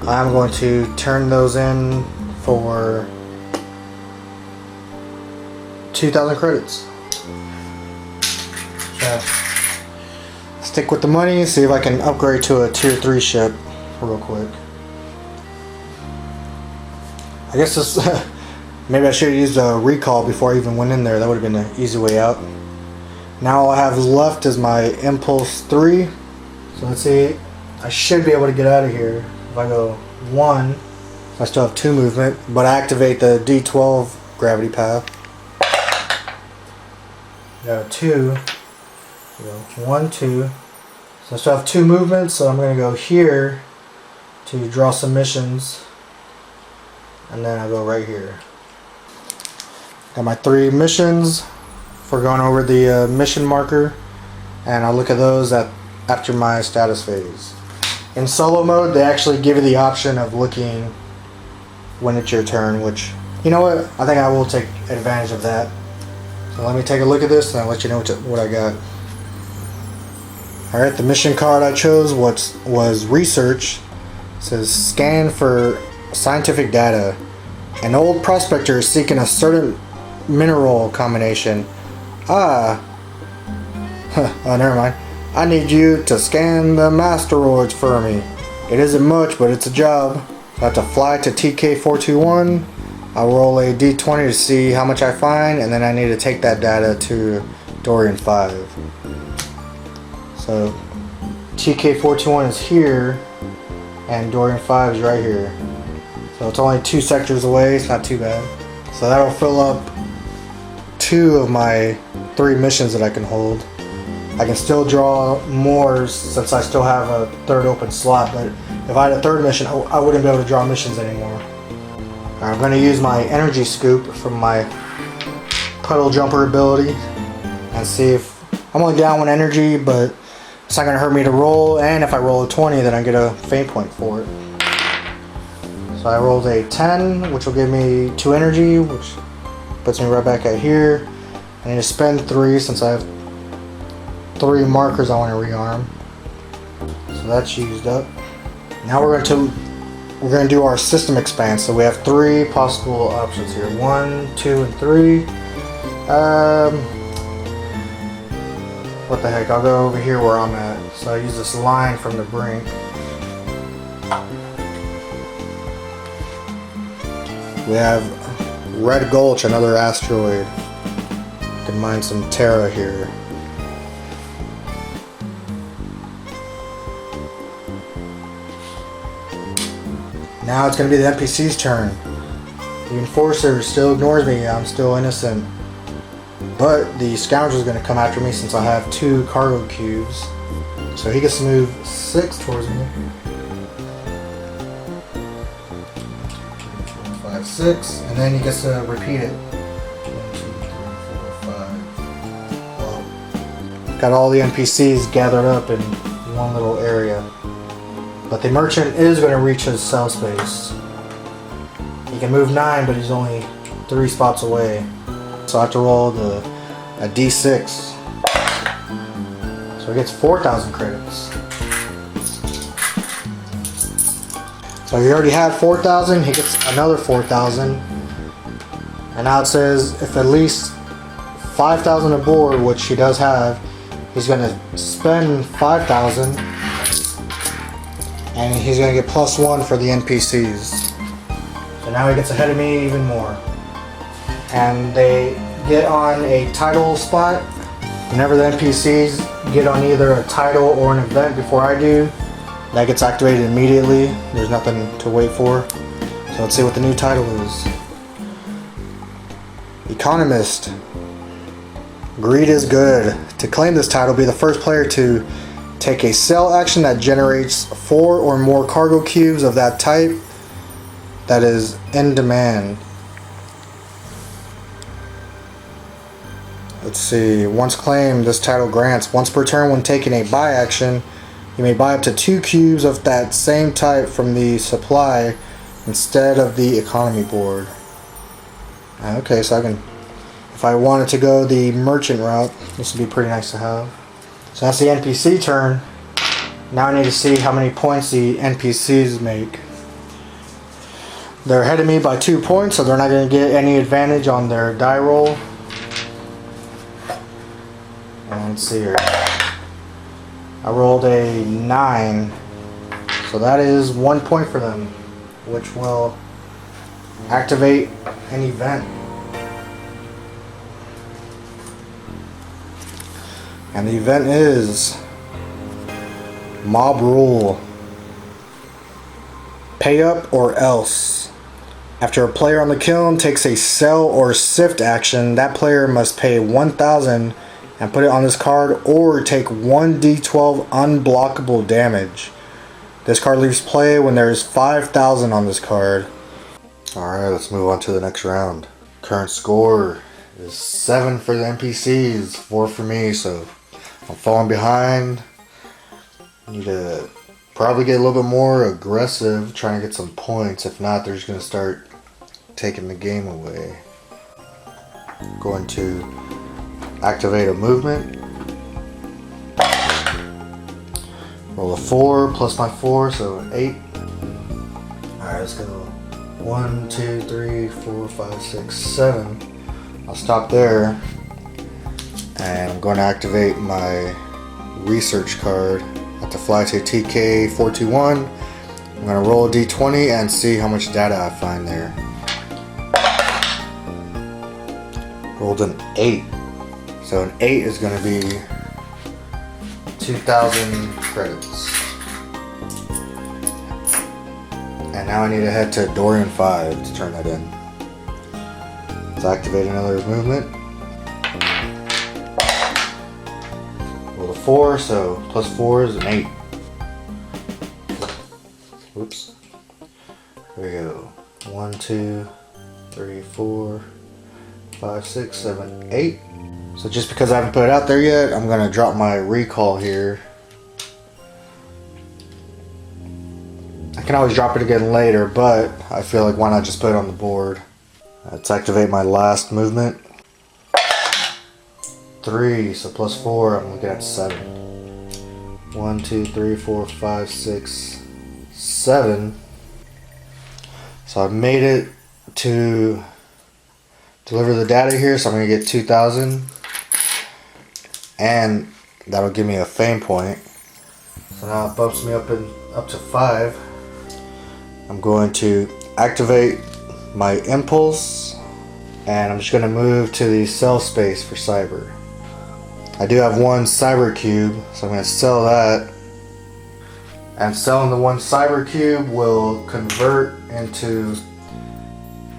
I'm going to turn those in for 2,000 credits. Stick with the money, see if I can upgrade to a tier 3 ship real quick. I guess this maybe I should have used a recall before I even went in there. That would have been an easy way out. Now all I have left is my Impulse 3. So let's see, I should be able to get out of here. If I go 1, I still have 2 movement, but I activate the D12 gravity path. got a 2. So 1, 2. So I still have 2 movements, so I'm going to go here to draw some missions. And then I'll go right here. Got my 3 missions for going over the mission marker. And I'll look at those after my status phase. In solo mode, they actually give you the option of looking when it's your turn, which, you know what, I think I will take advantage of that. So let me take a look at this and I'll let you know what I got. Alright, the mission card I chose was research. It says scan for scientific data. An old prospector is seeking a certain mineral combination. Oh, never mind. I need you to scan the asteroids for me. It isn't much, but it's a job. I have to fly to TK421. I'll roll a d20 to see how much I find, and then I need to take that data to Dorian 5. So TK421 is here, and Dorian 5 is right here. So it's only 2 sectors away, it's not too bad. So that'll fill up 2 of my 3 missions that I can hold. I can still draw more since I still have a 3rd open slot, but if I had a 3rd mission, I wouldn't be able to draw missions anymore. I'm going to use my energy scoop from my puddle jumper ability and see if I'm only down 1 energy, but it's not going to hurt me to roll, and if I roll a 20 then I get a fame point for it. So I rolled a 10, which will give me 2 energy, which puts me right back at here. I need to spend 3 since I have 3 markers I want to rearm. So that's used up. Now we're going to do our system expand. So we have 3 possible options here. 1, 2, and 3. What the heck? I'll go over here where I'm at. So I use this line from the brink. We have Red Gulch, another asteroid. You can mine some Terra here. Now it's going to be the NPC's turn. The Enforcer still ignores me, I'm still innocent. But the Scoundrel is going to come after me since I have 2 cargo cubes. So he gets to move 6 towards me. 5, 6, and then he gets to repeat it. 1, 2, 3, 4, 5. Well, got all the NPCs gathered up in one little area. But the merchant is going to reach his cell space. He can move 9, but he's only 3 spots away. So I have to roll a d6. So he gets 4,000 credits. So he already had 4,000, he gets another 4,000. And now it says if at least 5,000 aboard, which he does have, he's going to spend 5,000. And he's going to get +1 for the NPCs. So now he gets ahead of me even more. And they get on a title spot. Whenever the NPCs get on either a title or an event before I do, that gets activated immediately. There's nothing to wait for. So let's see what the new title is. Economist. Greed is good. To claim this title, be the first player to take a sell action that generates 4 or more cargo cubes of that type that is in demand. Let's see. Once claimed, this title grants once per turn when taking a buy action, you may buy up to 2 cubes of that same type from the supply instead of the economy board. Okay, so I can, if I wanted to go the merchant route, this would be pretty nice to have. So that's the NPC turn. Now I need to see how many points the NPCs make. They're ahead of me by 2 points, so they're not going to get any advantage on their die roll. And let's see here. I rolled a 9, so that is 1 point for them, which will activate an event. And the event is Mob Rule. Pay up or else. After a player on the kiln takes a sell or sift action, that player must pay 1,000 and put it on this card, or take 1d12 unblockable damage. This card leaves play when there is 5,000 on this card. Alright, let's move on to the next round. Current score is 7 for the NPCs, 4 for me, so I'm falling behind. Need to probably get a little bit more aggressive, trying to get some points. If not, they're just going to start taking the game away. I'm going to activate a movement. Roll a 4 plus my 4, so an 8. Alright, let's go. 1, 2, 3, 4, 5, 6, 7. I'll stop there. And I'm going to activate my research card. I have to fly to TK 421. I'm going to roll a d20 and see how much data I find there. Rolled an 8. So an 8 is going to be 2,000 credits. And now I need to head to Dorian 5 to turn that in. Let's activate another movement. Roll a 4, so plus 4 is an 8. Oops. Here we go. 1, 2, 3, 4, 5, 6, 7, 8. So just because I haven't put it out there yet, I'm going to drop my recall here. I can always drop it again later, but I feel like why not just put it on the board. Let's activate my last movement. 3, so plus 4, I'm looking at 7. 1, 2, 3, 4, 5, 6, 7. So I've made it to deliver the data here, so I'm going to get 2,000. And that'll give me a fame point. So now it bumps me up to 5. I'm going to activate my impulse, and I'm just going to move to the sell space for cyber. I do have 1 cyber cube, so I'm going to sell that. And selling the 1 cyber cube will convert into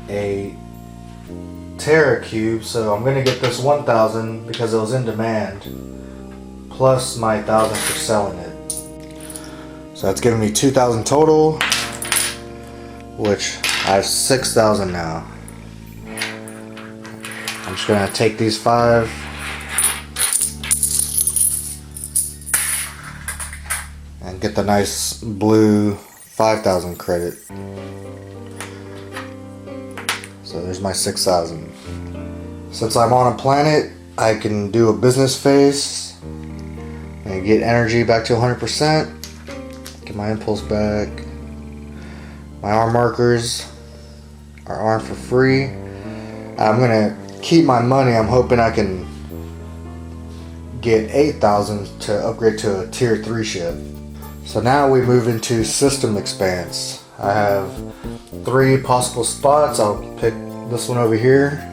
a Terra cube, so I'm going to get this 1,000 because it was in demand, plus my 1,000 for selling it. So that's giving me 2,000 total, which I have 6,000 now. I'm just going to take these 5 and get the nice blue 5,000 credit. So there's my 6,000. Since I'm on a planet, I can do a business phase and get energy back to 100%. Get my impulse back. My arm markers are armed for free. I'm gonna keep my money. I'm hoping I can get 8,000 to upgrade to a tier 3 ship. So now we move into system expanse. I have 3 possible spots. I'll pick this one over here.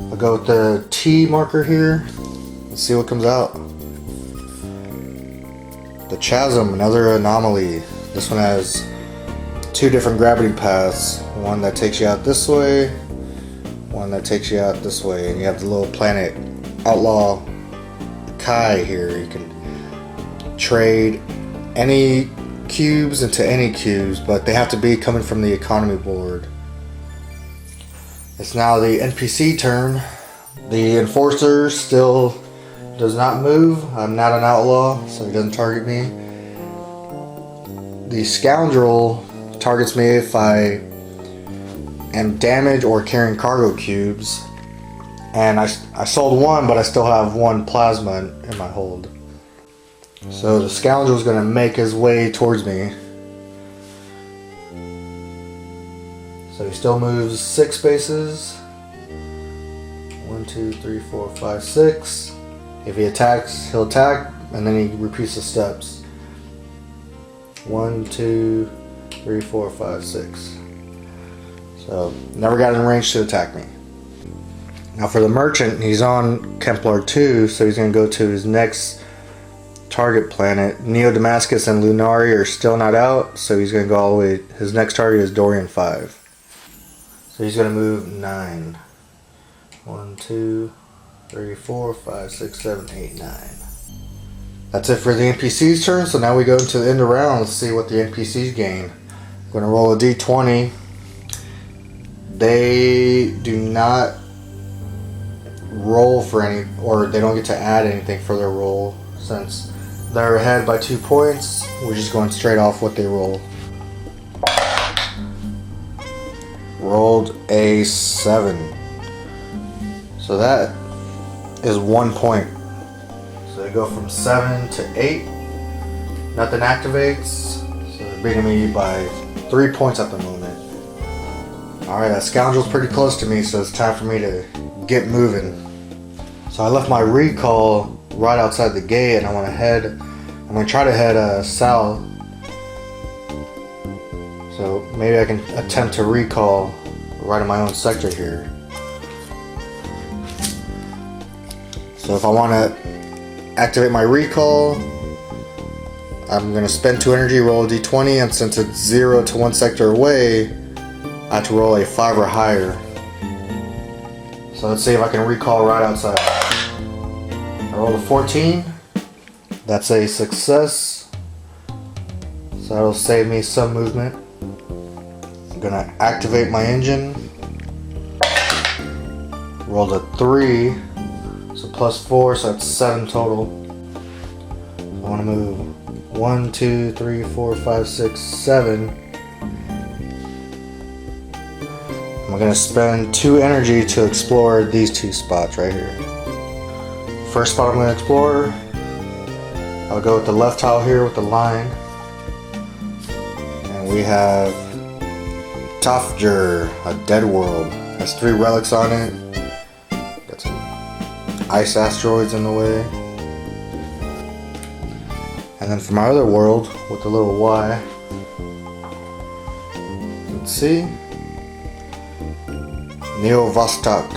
I'll go with the T marker here. Let's see what comes out. The Chasm, another anomaly. This one has 2 different gravity paths. One that takes you out this way, one that takes you out this way. And you have the little planet Outlaw Kai here. You can trade any cubes into any cubes, but they have to be coming from the economy board. It's now the NPC turn. The enforcer still does not move. I'm not an outlaw, so he doesn't target me. The scoundrel targets me if I am damaged or carrying cargo cubes. And I sold 1, but I still have 1 plasma in my hold. So the scoundrel is going to make his way towards me. So he still moves 6 spaces. 1, 2, 3, 4, 5, 6. If he attacks, he'll attack, and then he repeats the steps. 1, 2, 3, 4, 5, 6. So never got in range to attack me. Now for the merchant, he's on Kemplar 2, so he's going to go to his next target planet. Neo Damascus and Lunari are still not out, so he's going to go all the way. His next target is Dorian 5. So he's going to move 9. 1, 2, 3, 4, 5, 6, 7, 8, 9. That's it for the NPC's turn. So now we go into the end of round. Let's see what the NPCs gain. I'm going to roll a d20. They do not roll for any, or they don't get to add anything for their roll. Since they're ahead by 2 points, we're just going straight off what they roll. Rolled a 7. So that is 1 point. So they go from 7 to 8. Nothing activates. So they're beating me by 3 points at the moment. Alright, that scoundrel's pretty close to me, so it's time for me to get moving. So I left my recall right outside the gate, and I'm gonna try to head south. So maybe I can attempt to recall right in my own sector here. So if I want to activate my recall, I'm going to spend 2 energy, roll a d20, and since it's 0 to 1 sector away, I have to roll a 5 or higher. So let's see if I can recall right outside. I rolled a 14. That's a success. So that'll save me some movement. I'm going to activate my engine. Rolled a 3. So plus 4, so that's 7 total. I want to move 1, 2, 3, 4, 5, 6, 7. I'm going to spend 2 energy to explore these 2 spots right here. First spot I'm going to explore, I'll go with the left tile here with the line. And we have Tofger, a dead world. Has 3 relics on it. Got some ice asteroids in the way. And then for my other world with the little Y, let's see. Neo Vostok,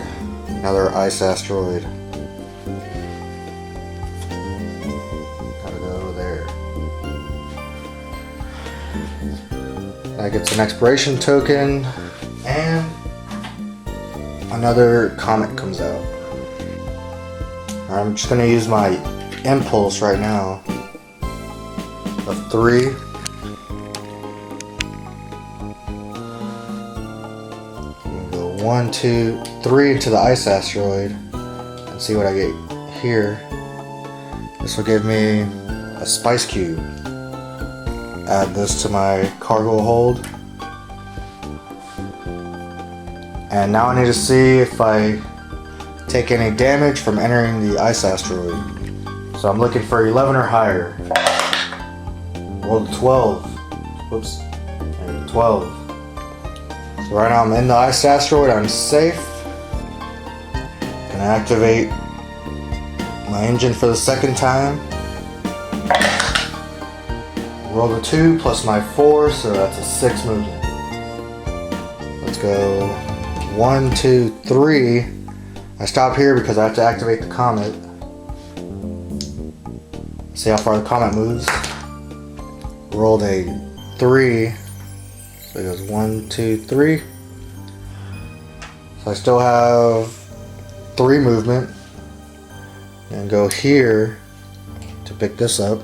another ice asteroid. Gotta go there. That gets an expiration token, and another comet comes out. I'm just gonna use my impulse right now of 3. 1, 2, 3 into the ice asteroid and see what I get here. This will give me a spice cube. Add this to my cargo hold. And now I need to see if I take any damage from entering the ice asteroid. So I'm looking for 11 or higher. Rolled 12. Whoops. 12. So right now I'm in the ice asteroid, I'm safe. Gonna activate my engine for the second time. Roll a 2 plus my 4, so that's a 6 movement. Let's go 1, 2, 3. I stop here because I have to activate the comet. See how far the comet moves. Rolled a 3. So it goes 1, 2, 3. So I still have 3 movement. And go here to pick this up.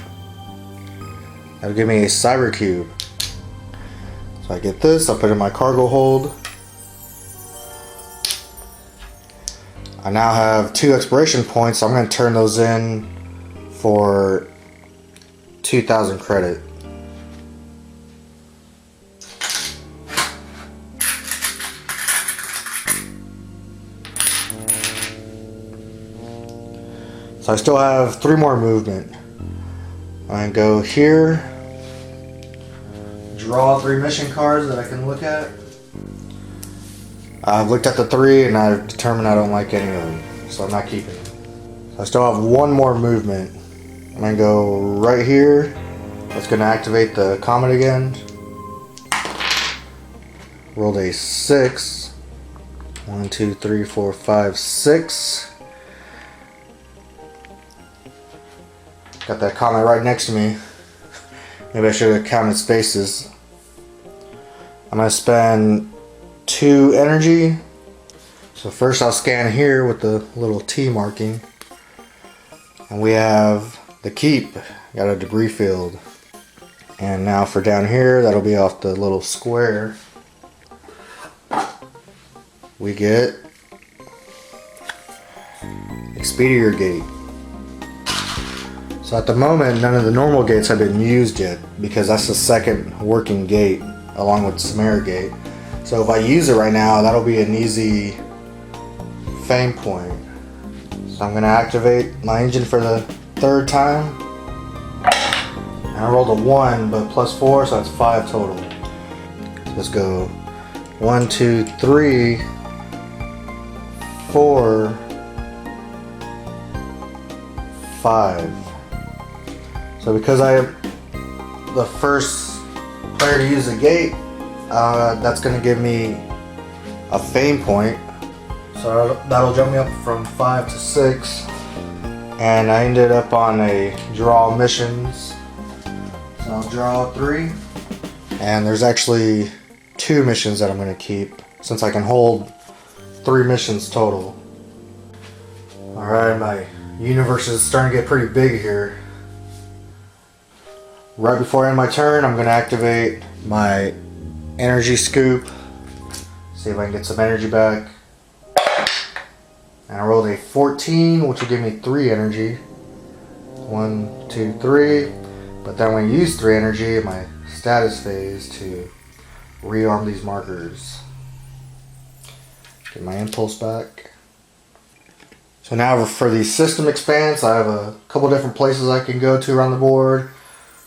That'll give me a cyber cube. So I get this, I'll put it in my cargo hold. I now have 2 expiration points, so I'm going to turn those in for 2,000 credit. So I still have 3 more movement. I go here, draw 3 mission cards that I can look at. I've looked at the 3 and I've determined I don't like any of them, so I'm not keeping them. So I still have 1 more movement. I'm gonna go right here. That's gonna activate the comet again. Rolled a 6. 1, 2, 3, 4, 5, 6. Got that comet right next to me. Maybe I should have counted spaces. I'm gonna spend 2 energy So first I'll scan here with the little T marking. And we have the keep, got a debris field. And now for down here, that'll be off the little square. We get Expeditor gate. So at the moment, none of the normal gates have been used yet because that's the second working gate along with Samara gate. So if I use it right now, that'll be an easy fame point. So I'm gonna activate my engine for the third time. And I rolled a 1, but plus 4, so that's 5 total. So let's go 1, 2, 3, 4, 5. So because I am the first player to use the gate, that's going to give me a fame point. So that'll jump me up from 5 to 6. And I ended up on a draw missions. So I'll draw 3. And there's actually 2 missions that I'm going to keep since I can hold 3 missions total. Alright, my universe is starting to get pretty big here. Right before I end my turn, I'm going to activate my energy scoop. See if I can get some energy back. And I rolled a 14, which will give me 3 energy. 1, 2, 3. But then I'm going to use 3 energy in my status phase to rearm these markers. Get my impulse back. So now for the system expanse, I have a couple different places I can go to around the board.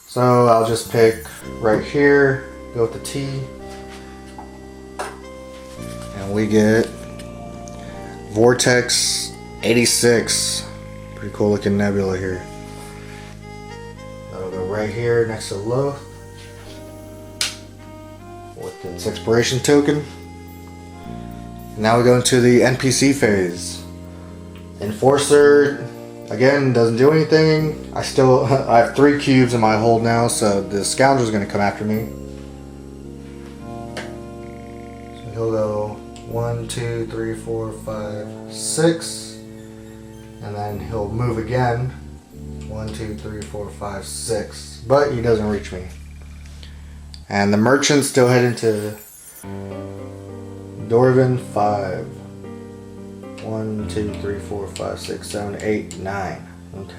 So I'll just pick right here, go with the T, and we get Vortex 86. Pretty cool looking nebula here. That'll go right here next to Loth with its expiration token. And now we go into the NPC phase. Enforcer, again, doesn't do anything. I have 3 cubes in my hold now, so the scoundrel's gonna come after me. So he'll go 1, 2, 3, 4, 5, 6. And then he'll move again. 1, 2, 3, 4, 5, 6. But he doesn't reach me. And the merchant's still heading to Dorvin 5. 1, 2, 3, 4, 5, 6, 7, 8, 9. Okay.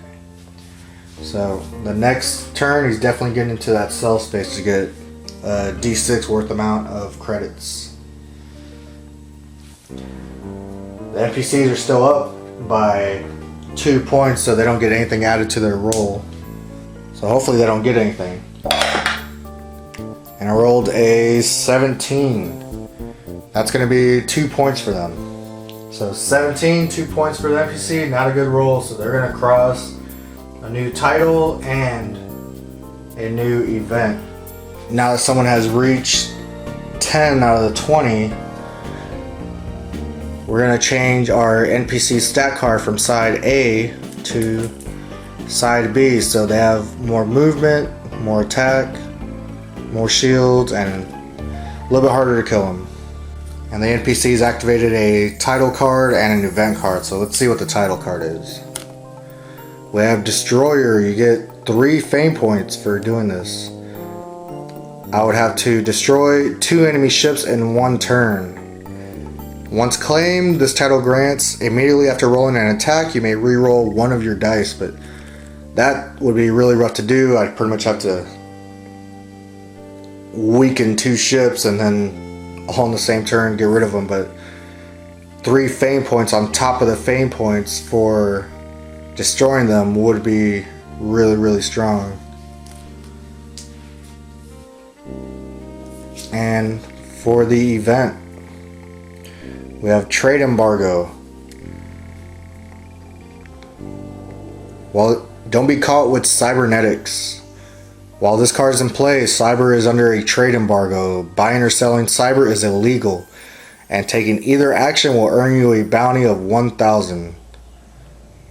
So the next turn, he's definitely getting into that sell space to get a D6 worth amount of credits. The NPCs are still up by 2 points, so they don't get anything added to their roll. So hopefully they don't get anything. And I rolled a 17. That's going to be 2 points for them. So 17, 2 points for the NPC, not a good roll, so they're going to cross a new title and a new event. Now that someone has reached 10 out of the 20, we're going to change our NPC stat card from side A to side B, so they have more movement, more attack, more shields, and a little bit harder to kill them. And the NPCs activated a title card and an event card. So let's see what the title card is. We have Destroyer. You get 3 fame points for doing this. I would have to destroy 2 enemy ships in 1 turn. Once claimed, this title grants immediately after rolling an attack, you may re-roll 1 of your dice. But that would be really rough to do. I'd pretty much have to weaken 2 ships and then all in the same turn get rid of them, but 3 fame points on top of the fame points for destroying them would be really, really strong. And for the event, we have trade embargo. Well, don't be caught with cybernetics. While this card is in play, cyber is under a trade embargo. Buying or selling cyber is illegal, and taking either action will earn you a bounty of 1,000.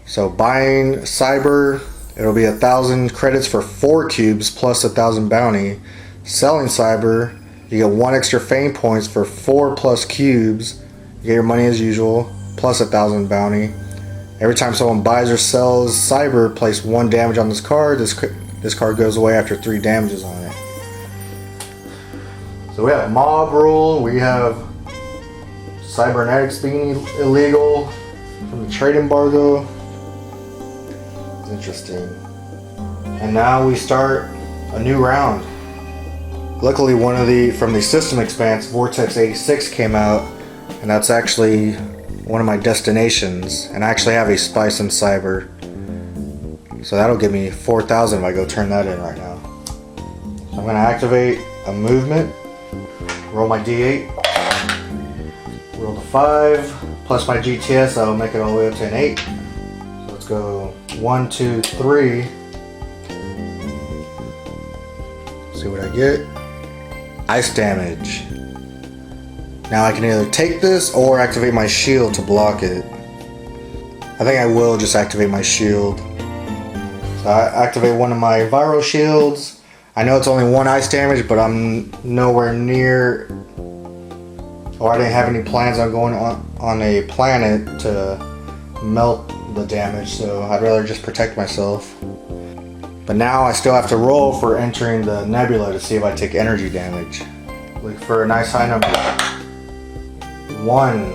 So buying cyber, it'll be 1,000 credits for 4 cubes plus 1,000 bounty. Selling cyber, you get 1 extra fame points for 4 plus cubes You get your money as usual, plus 1,000 bounty. Every time someone buys or sells cyber, place 1 damage on this card. This card goes away after 3 damages on it. So we have mob rule, we have cybernetics being illegal from the trade embargo. It's interesting. And now we start a new round. Luckily from the system expanse, Vortex 86 came out, and that's actually one of my destinations, and I actually have a spice in cyber, so that'll give me 4,000 if I go turn that in right now. So I'm going to activate a movement, roll my d8, roll the 5, plus my GTS, that'll make it all the way up to an 8. So let's go 1, 2, 3. See what I get. Ice damage. Now I can either take this or activate my shield to block it. I think I will just activate my shield. So I activate one of my viral shields. I know it's only 1 ice damage, but I'm nowhere near, or I didn't have any plans on going on a planet to melt the damage, so I'd rather just protect myself. But now I still have to roll for entering the nebula to see if I take energy damage. Look for a nice high number. 1.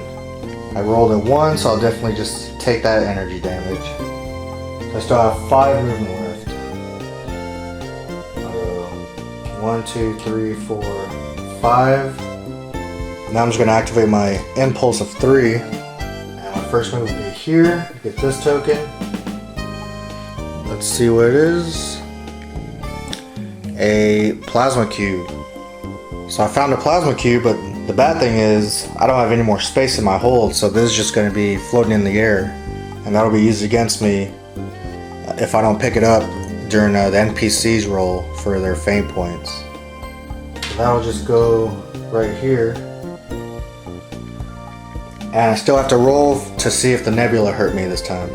I rolled a 1, so I'll definitely just take that energy damage. I still have 5 movement left. 1, 2, 3, 4, 5. Now I'm just going to activate my impulse of 3. And my first move will be here. Get this token. Let's see what it is. A plasma cube. So I found a plasma cube, but the bad thing is I don't have any more space in my hold, so this is just going to be floating in the air, and that'll be used against me if I don't pick it up during the NPC's roll for their fame points. So that'll just go right here, and I still have to roll to see if the nebula hurt me this time.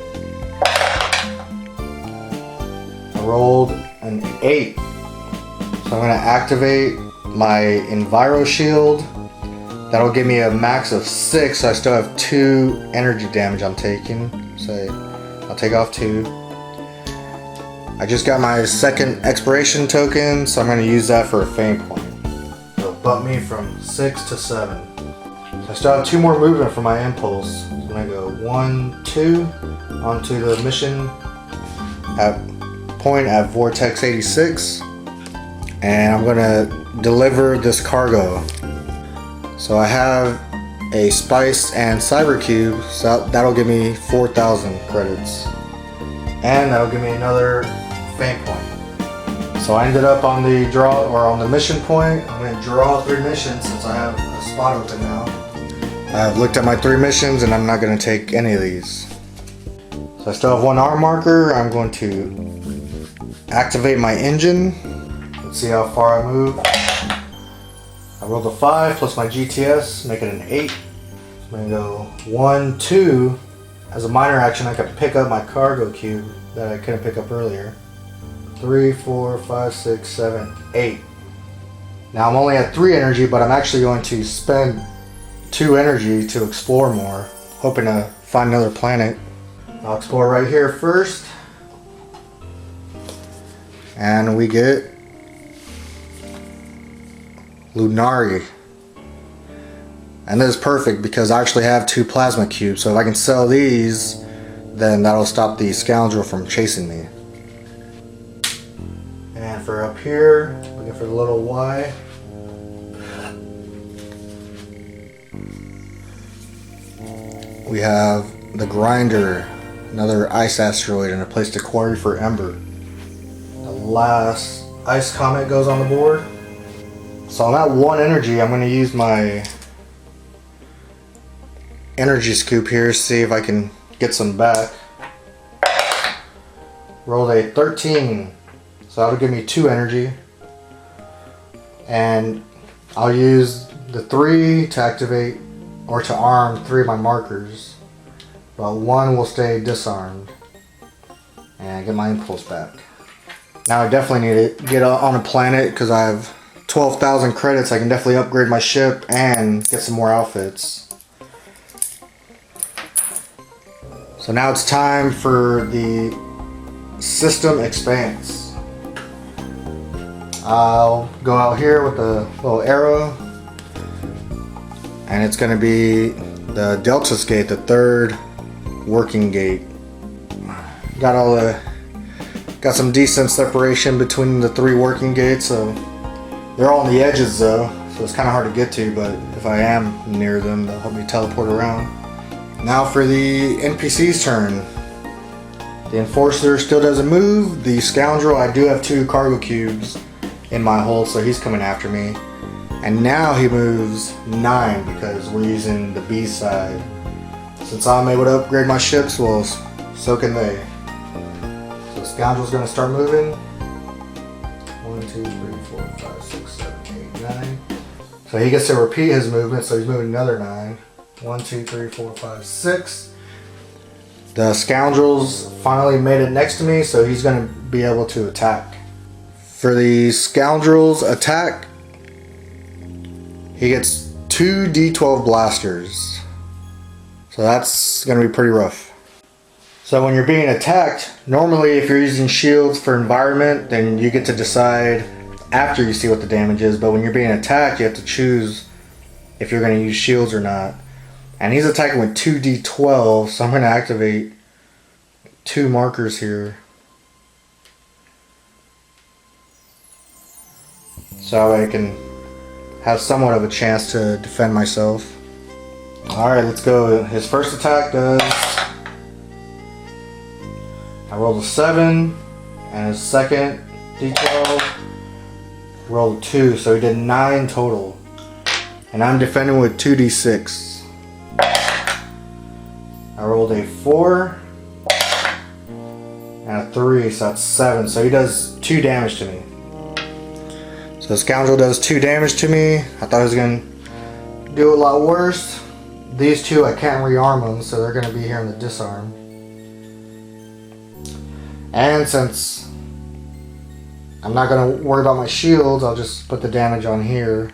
I rolled an 8, so I'm going to activate my Enviro Shield. That'll give me a max of 6, so I still have 2 energy damage I'm taking. So I'll take off 2. I just got my second expiration token, so I'm going to use that for a fame point. It'll bump me from 6 to 7. So I still have 2 more movement for my impulse. So I'm going to go 1, 2 onto the mission point at Vortex 86. And I'm going to deliver this cargo. So I have a spice and cyber cube, so that'll give me 4,000 credits, and that'll give me another fame point. So I ended up on the draw, or on the mission point. I'm going to draw 3 missions since I have a spot open now. I've looked at my 3 missions and I'm not going to take any of these. So I still have 1 arm marker. I'm going to activate my engine. Let's see how far I move. I rolled a 5 plus my GTS, make it an 8. I'm going to go 1, 2. As a minor action, I can pick up my cargo cube that I couldn't pick up earlier. 3, 4, 5, 6, 7, 8. Now I'm only at 3 energy, but I'm actually going to spend 2 energy to explore more, hoping to find another planet. I'll explore right here first. And we get Lunari. And this is perfect because I actually have 2 plasma cubes, so if I can sell these, then that'll stop the scoundrel from chasing me. And for up here, looking for the little Y. We have the Grinder, another ice asteroid and a place to quarry for Ember. The last ice comet goes on the board. So I'm at 1 energy. I'm going to use my energy scoop here, see if I can get some back. Rolled a 13, so that'll give me 2 energy. And I'll use the 3 to activate or to arm 3 of my markers, but 1 will stay disarmed and get my impulse back. Now I definitely need to get on a planet because I have 12,000 credits. I can definitely upgrade my ship and get some more outfits. So now it's time for the system expanse. I'll go out here with the little arrow, and it's going to be the Delta's gate, the third working gate. Got some decent separation between the 3 working gates, so they're all on the edges though, so it's kind of hard to get to, but if I am near them, they'll help me teleport around. Now for the NPC's turn. The Enforcer still doesn't move. The Scoundrel, I do have 2 cargo cubes in my hold, so he's coming after me. And now he moves 9 because we're using the B side. Since I'm able to upgrade my ships, well, so can they. So the Scoundrel's going to start moving. 1, 2, 3, 4, 5, 6, 7, 8, 9. So he gets to repeat his movement, so he's moving another 9. 1, 2, 3, 4, 5, 6. The Scoundrel's finally made it next to me, so he's going to be able to attack. For the Scoundrel's attack, he gets 2 D12 blasters. So that's going to be pretty rough. So when you're being attacked, normally if you're using shields for environment, then you get to decide after you see what the damage is. But when you're being attacked, you have to choose if you're going to use shields or not. And he's attacking with 2 D12, so I'm going to activate 2 markers here. So I can have somewhat of a chance to defend myself. Alright, let's go. His first attack does... I rolled a 7, and his second D12 rolled a 2, so he did 9 total. And I'm defending with 2d6. I rolled a 4 and a 3, so that's 7. So he does 2 damage to me. So the Scoundrel does 2 damage to me. I thought he was going to do a lot worse. These 2 I can't rearm them, so they're going to be here in the disarm. And since I'm not going to worry about my shields, I'll just put the damage on here.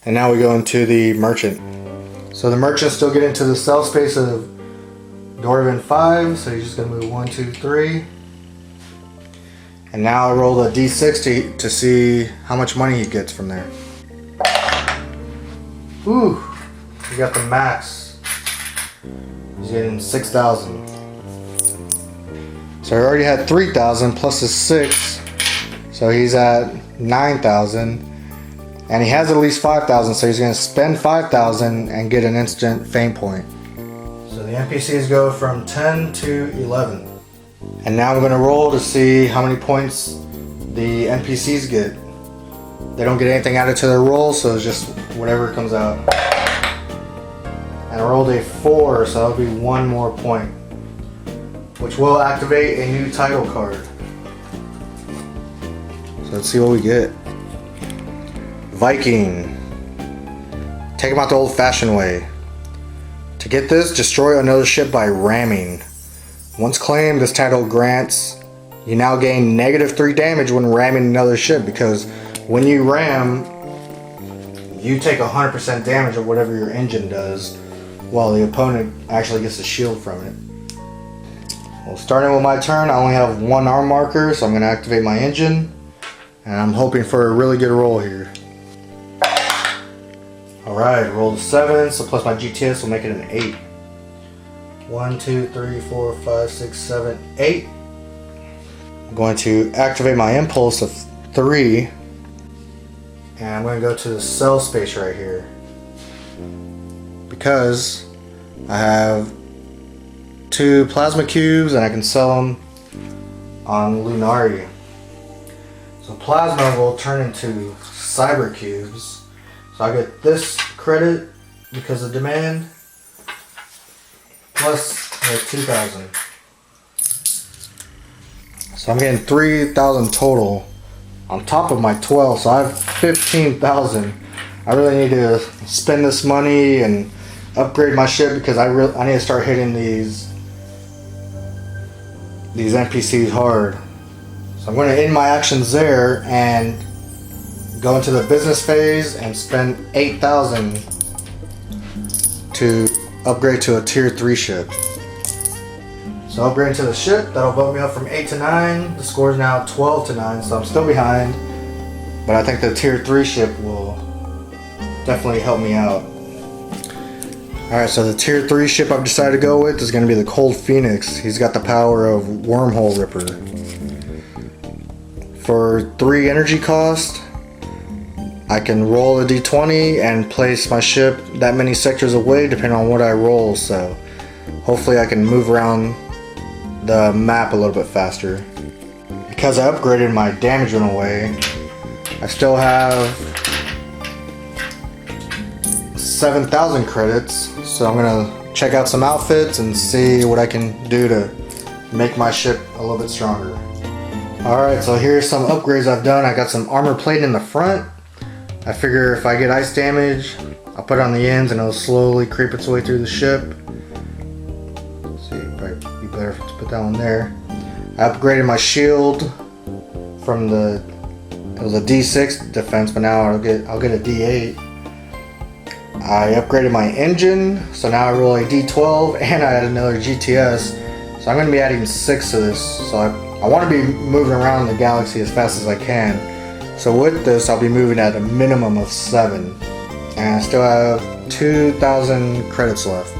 And now we go into the Merchant. So the Merchant still get into the cell space of Dwarven 5, so he's just going to move 1, 2, 3. And now I roll a d6 to see how much money he gets from there. Ooh, he got the max. He's getting 6,000. So I already had 3,000 plus his 6, so he's at 9,000. And he has at least 5,000, so he's going to spend 5,000 and get an instant fame point. So the NPCs go from 10 to 11. And now I'm going to roll to see how many points the NPCs get. They don't get anything added to their roll, so it's just whatever comes out. And I rolled a 4, so that'll be 1 more point, which will activate a new title card. So let's see what we get. Viking. Take him out the old-fashioned way. To get this, destroy another ship by ramming. Once claimed, this title grants you now gain -3 damage when ramming another ship, because when you ram, you take 100% damage of whatever your engine does, while the opponent actually gets a shield from it. Well, starting with my turn, I only have 1 arm marker, so I'm going to activate my engine, and I'm hoping for a really good roll here. Alright, rolled a 7, so plus my GTS will make it an 8. 1, 2, 3, 4, 5, 6, 7, 8. I'm going to activate my impulse of 3, and I'm going to go to the cell space right here, because I have 2 plasma cubes and I can sell them on Lunari. So plasma will turn into cyber cubes. So I get this credit because of demand, plus 2,000. So I'm getting 3,000 total on top of my 12, so I have 15,000. I really need to spend this money and upgrade my ship, because I need to start hitting these NPCs hard. So I'm going to end my actions there and go into the business phase and spend 8,000 to upgrade to a tier 3 ship. So upgrading to the ship, that'll bump me up from 8 to 9. The score is now 12 to 9, so I'm still behind. But I think the tier 3 ship will definitely help me out. Alright, so the tier 3 ship I've decided to go with is going to be the Cold Phoenix. He's got the power of Wormhole Ripper. For 3 energy cost, I can roll a d20 and place my ship that many sectors away depending on what I roll, so hopefully I can move around the map a little bit faster. Because I upgraded, my damage went away. I still have 7,000 credits, so I'm gonna check out some outfits and see what I can do to make my ship a little bit stronger. Alright, so here's some upgrades I've done. I got some armor plate in the front. I figure if I get ice damage, I'll put it on the ends and it'll slowly creep its way through the ship. Let's see, probably be better to put that one there. I upgraded my shield from it was a D6 defense, but now I'll get a D8. I upgraded my engine, so now I roll a D12 and I add another GTS. So I'm going to be adding 6 to this. So I want to be moving around the galaxy as fast as I can. So with this, I'll be moving at a minimum of 7. And I still have 2,000 credits left.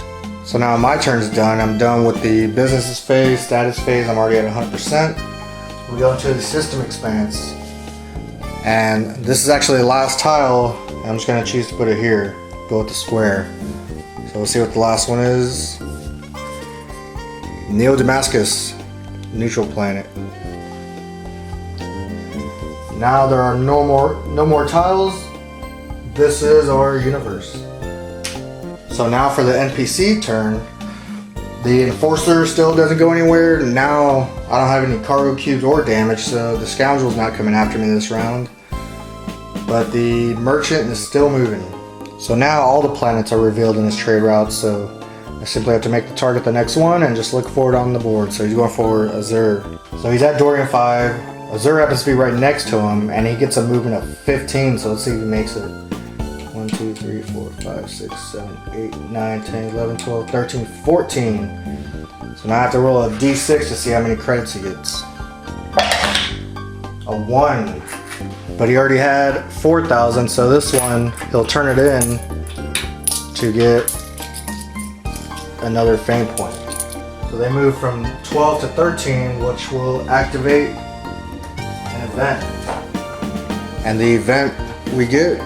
So now my turn's done. I'm done with the business phase, status phase. I'm already at 100%. We go into the system expanse. And this is actually the last tile. I'm just going to choose to put it here. Go with the square. So we'll see what the last one is. Neo Damascus, neutral planet. Now there are no more tiles. This is our universe. So now for the NPC turn, the Enforcer still doesn't go anywhere. Now I don't have any cargo cubes or damage, so the Scoundrel's not coming after me this round. But the Merchant is still moving. So now all the planets are revealed in his trade route, so I simply have to make the target the next one and just look for it on the board. So he's going for Azure. So he's at Dorian 5. Azure happens to be right next to him, and he gets a movement of 15, so let's see if he makes it. 1, 2, 3, 4, 5, 6, 7, 8, 9, 10, 11, 12, 13, 14. So now I have to roll a d6 to see how many credits he gets. A 1. But he already had 4,000, so this one, he'll turn it in to get another fame point. So they move from 12 to 13, which will activate an event. And the event we get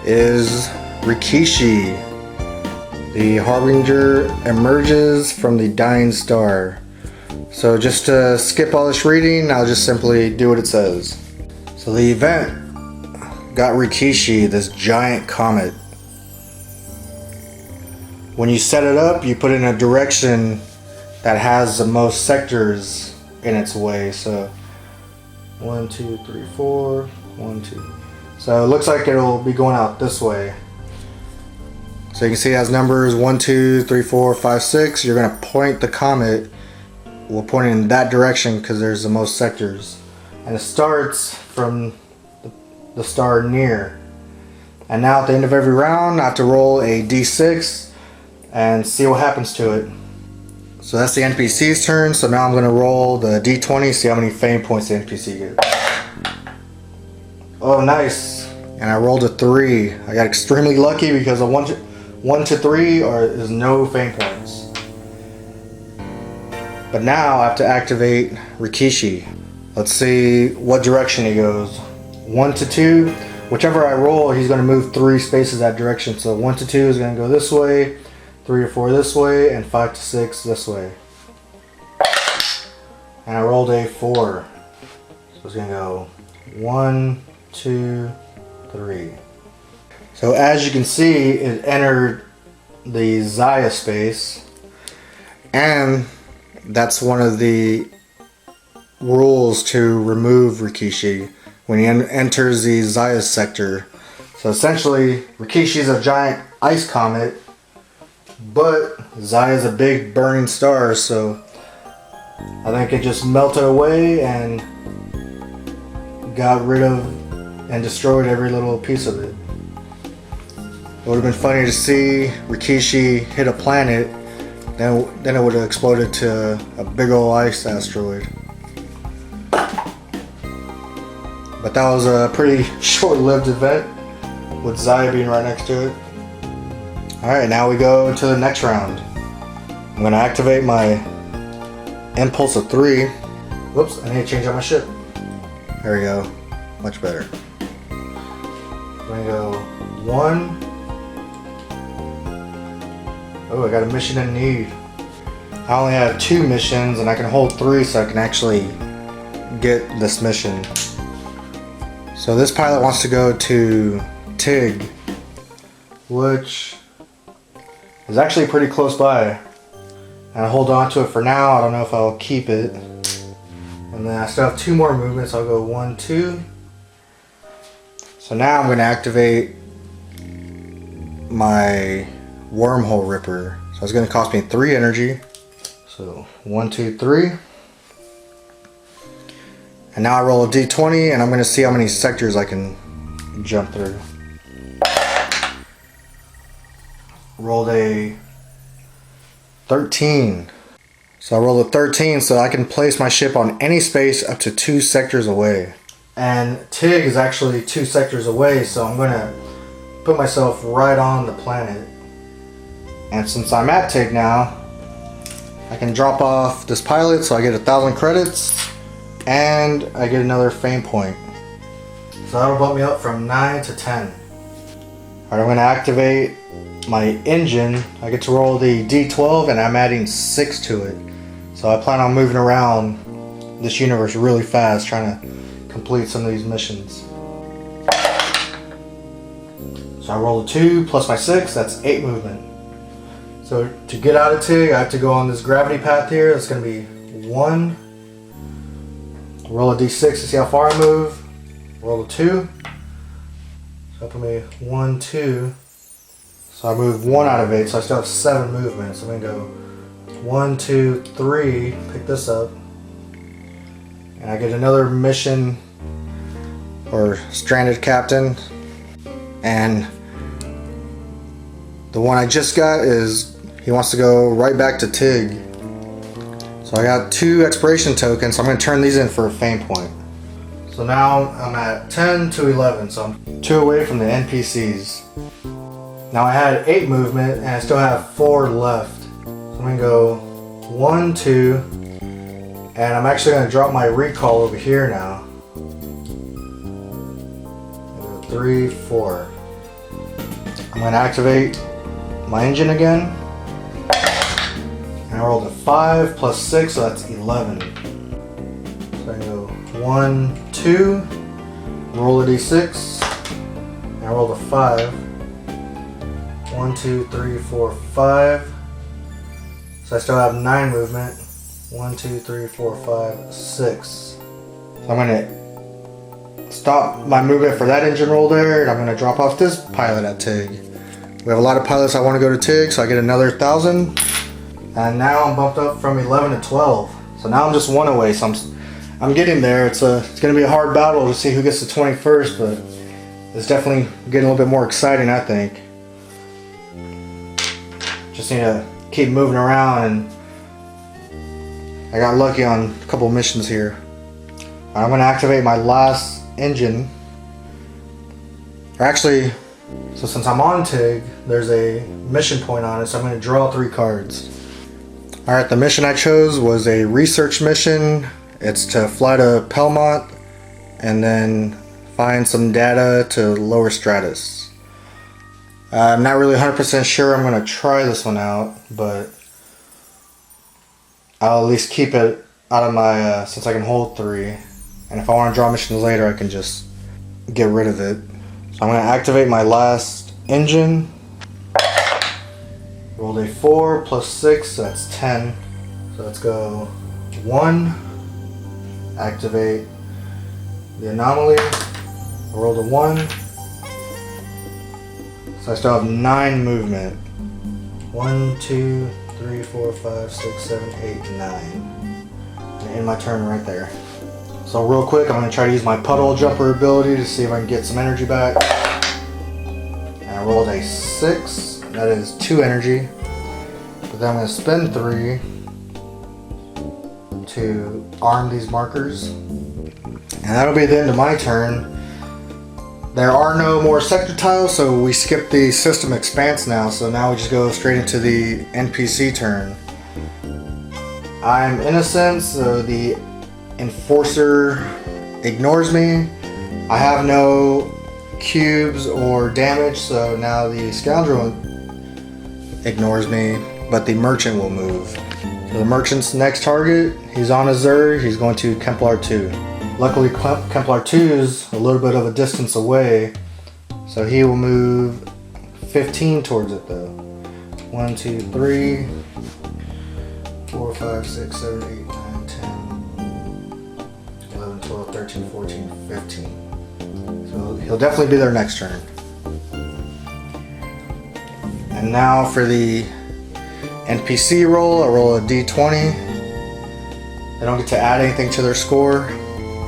is Rikishi. The Harbinger emerges from the dying star. So just to skip all this reading, I'll just simply do what it says. So the event got Rikishi, this giant comet. When you set it up, you put it in a direction that has the most sectors in its way. So 1, 2, 3, 4, 1, 2. So it looks like it'll be going out this way. So you can see it has numbers 1, 2, 3, 4, 5, 6. You're gonna point the comet. We'll point it in that direction because there's the most sectors. And it starts from the star near. And now at the end of every round, I have to roll a d6 and see what happens to it. So that's the NPC's turn. So now I'm going to roll the d20, see how many fame points the NPC gets. Oh, nice. And I rolled a 3. I got extremely lucky because a 1 to 3 is no fame points. But now I have to activate Rikishi. Let's see what direction he goes. 1 to 2. Whichever I roll, he's going to move 3 spaces that direction. So 1 to 2 is going to go this way, 3 to 4 this way, and 5 to 6 this way. And I rolled a 4. So it's going to go 1, 2, 3. So as you can see, it entered the Xia space. And that's one of the rules to remove Rikishi when he enters the Xia sector. So essentially, Rikishi is a giant ice comet, but Xia is a big burning star, so I think it just melted away and got rid of and destroyed every little piece of it. It would have been funny to see Rikishi hit a planet then it would have exploded to a big old ice asteroid. But that was a pretty short-lived event with Xia being right next to it. Alright, now we go to the next round. I'm going to activate my impulse of 3. Whoops, I need to change out my ship. There we go. Much better. I'm going to go 1. Oh, I got a mission in need. I only have 2 missions and I can hold 3 so I can actually get this mission. So this pilot wants to go to Tig, which is actually pretty close by. And I hold on to it for now. I don't know if I'll keep it. And then I still have 2 more movements. I'll go 1, 2. So now I'm going to activate my wormhole ripper. So it's going to cost me 3 energy. So 1, 2, 3. And now I roll a d20 and I'm going to see how many sectors I can jump through. Rolled a 13. So I rolled a 13 so I can place my ship on any space up to 2 sectors away. And Tig is actually 2 sectors away, so I'm going to put myself right on the planet. And since I'm at Tig now, I can drop off this pilot so I get 1,000 credits and I get another fame point. So that'll bump me up from 9 to 10. Alright, I'm going to activate my engine. I get to roll the D12 and I'm adding 6 to it. So I plan on moving around this universe really fast trying to complete some of these missions. So I roll a 2 plus my 6, that's 8 movement. So to get out of Tig, I have to go on this gravity path here. It's going to be 1. Roll a d6 to see how far I move. Roll a 2. So put me 1, 2. So I moved 1 out of 8, so I still have 7 movements. I'm going to go 1, 2, 3, pick this up. And I get another mission or stranded captain. And the one I just got is, he wants to go right back to Tig. So I got 2 expiration tokens, so I'm going to turn these in for a fame point. So now I'm at 10 to 11, so I'm 2 away from the NPCs. Now I had 8 movement and I still have 4 left. So I'm going to go 1, 2, and I'm actually going to drop my recall over here now. 3, 4. I'm going to activate my engine again. And I rolled a 5 plus 6, so that's 11. So I go 1, 2, roll a d6, and I rolled a 5. 1, 2, 3, 4, 5. So I still have 9 movement. 1, 2, 3, 4, 5, 6. So I'm going to stop my movement for that engine roll there, and I'm going to drop off this pilot at Tig. We have a lot of pilots I want to go to Tig, so I get another 1,000. And now I'm bumped up from 11 to 12. So now I'm just 1 away, so I'm getting there. It's going to be a hard battle to see who gets the 21st, but it's definitely getting a little bit more exciting, I think. Just need to keep moving around, and I got lucky on a couple of missions here. I'm going to activate my last engine. Or actually, so since I'm on Tig, there's a mission point on it, so I'm going to draw 3 cards. Alright, the mission I chose was a research mission. It's to fly to Pelmont and then find some data to lower stratus. I'm not really 100% sure I'm going to try this one out, but I'll at least keep it out of my, since I can hold 3. And if I want to draw missions later, I can just get rid of it. So I'm going to activate my last engine. Rolled a 4 plus 6, so that's 10. So let's go 1. Activate the anomaly. I rolled a 1. So I still have 9 movement. 1, 2, 3, 4, 5, 6, 7, 8, 9. And end my turn right there. So real quick, I'm going to try to use my puddle jumper ability to see if I can get some energy back. And I rolled a 6. That is 2 energy. But then I'm going to spend 3 to arm these markers. And that'll be the end of my turn. There are no more sector tiles, so we skip the system expanse now. So now we just go straight into the NPC turn. I'm innocent, so the enforcer ignores me. I have no cubes or damage, so now the scoundrel ignores me, but the merchant will move. So the merchant's next target, he's on a Zur, he's going to Kemplar 2. Luckily Kemplar 2 is a little bit of a distance away, so he will move 15 towards it though. 1, 2, 3, 4, 5, 6, 7, 8, 9, 10, 11, 12, 13, 14, 15. So he'll definitely be there next turn. And now for the NPC roll, I roll a d20. They don't get to add anything to their score.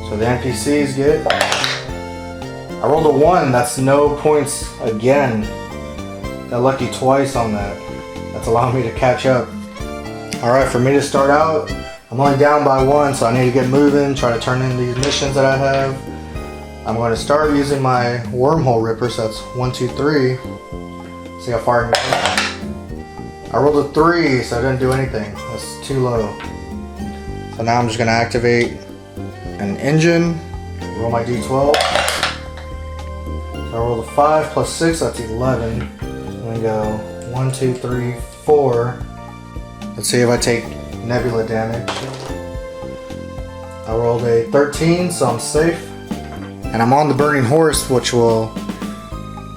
So the NPCs get... I rolled a 1, that's no points again. Got lucky twice on that. That's allowing me to catch up. Alright, for me to start out, I'm only down by 1, so I need to get moving, try to turn in these missions that I have. I'm going to start using my wormhole ripper, so that's 1, 2, 3. See how far I can go. I rolled a 3, so I didn't do anything. That's too low. So now I'm just going to activate an engine, roll my d12. So I rolled a 5 plus 6, that's 11. I'm going to go 1, 2, 3, 4. Let's see if I take nebula damage. I rolled a 13, so I'm safe. And I'm on the burning horse, which will...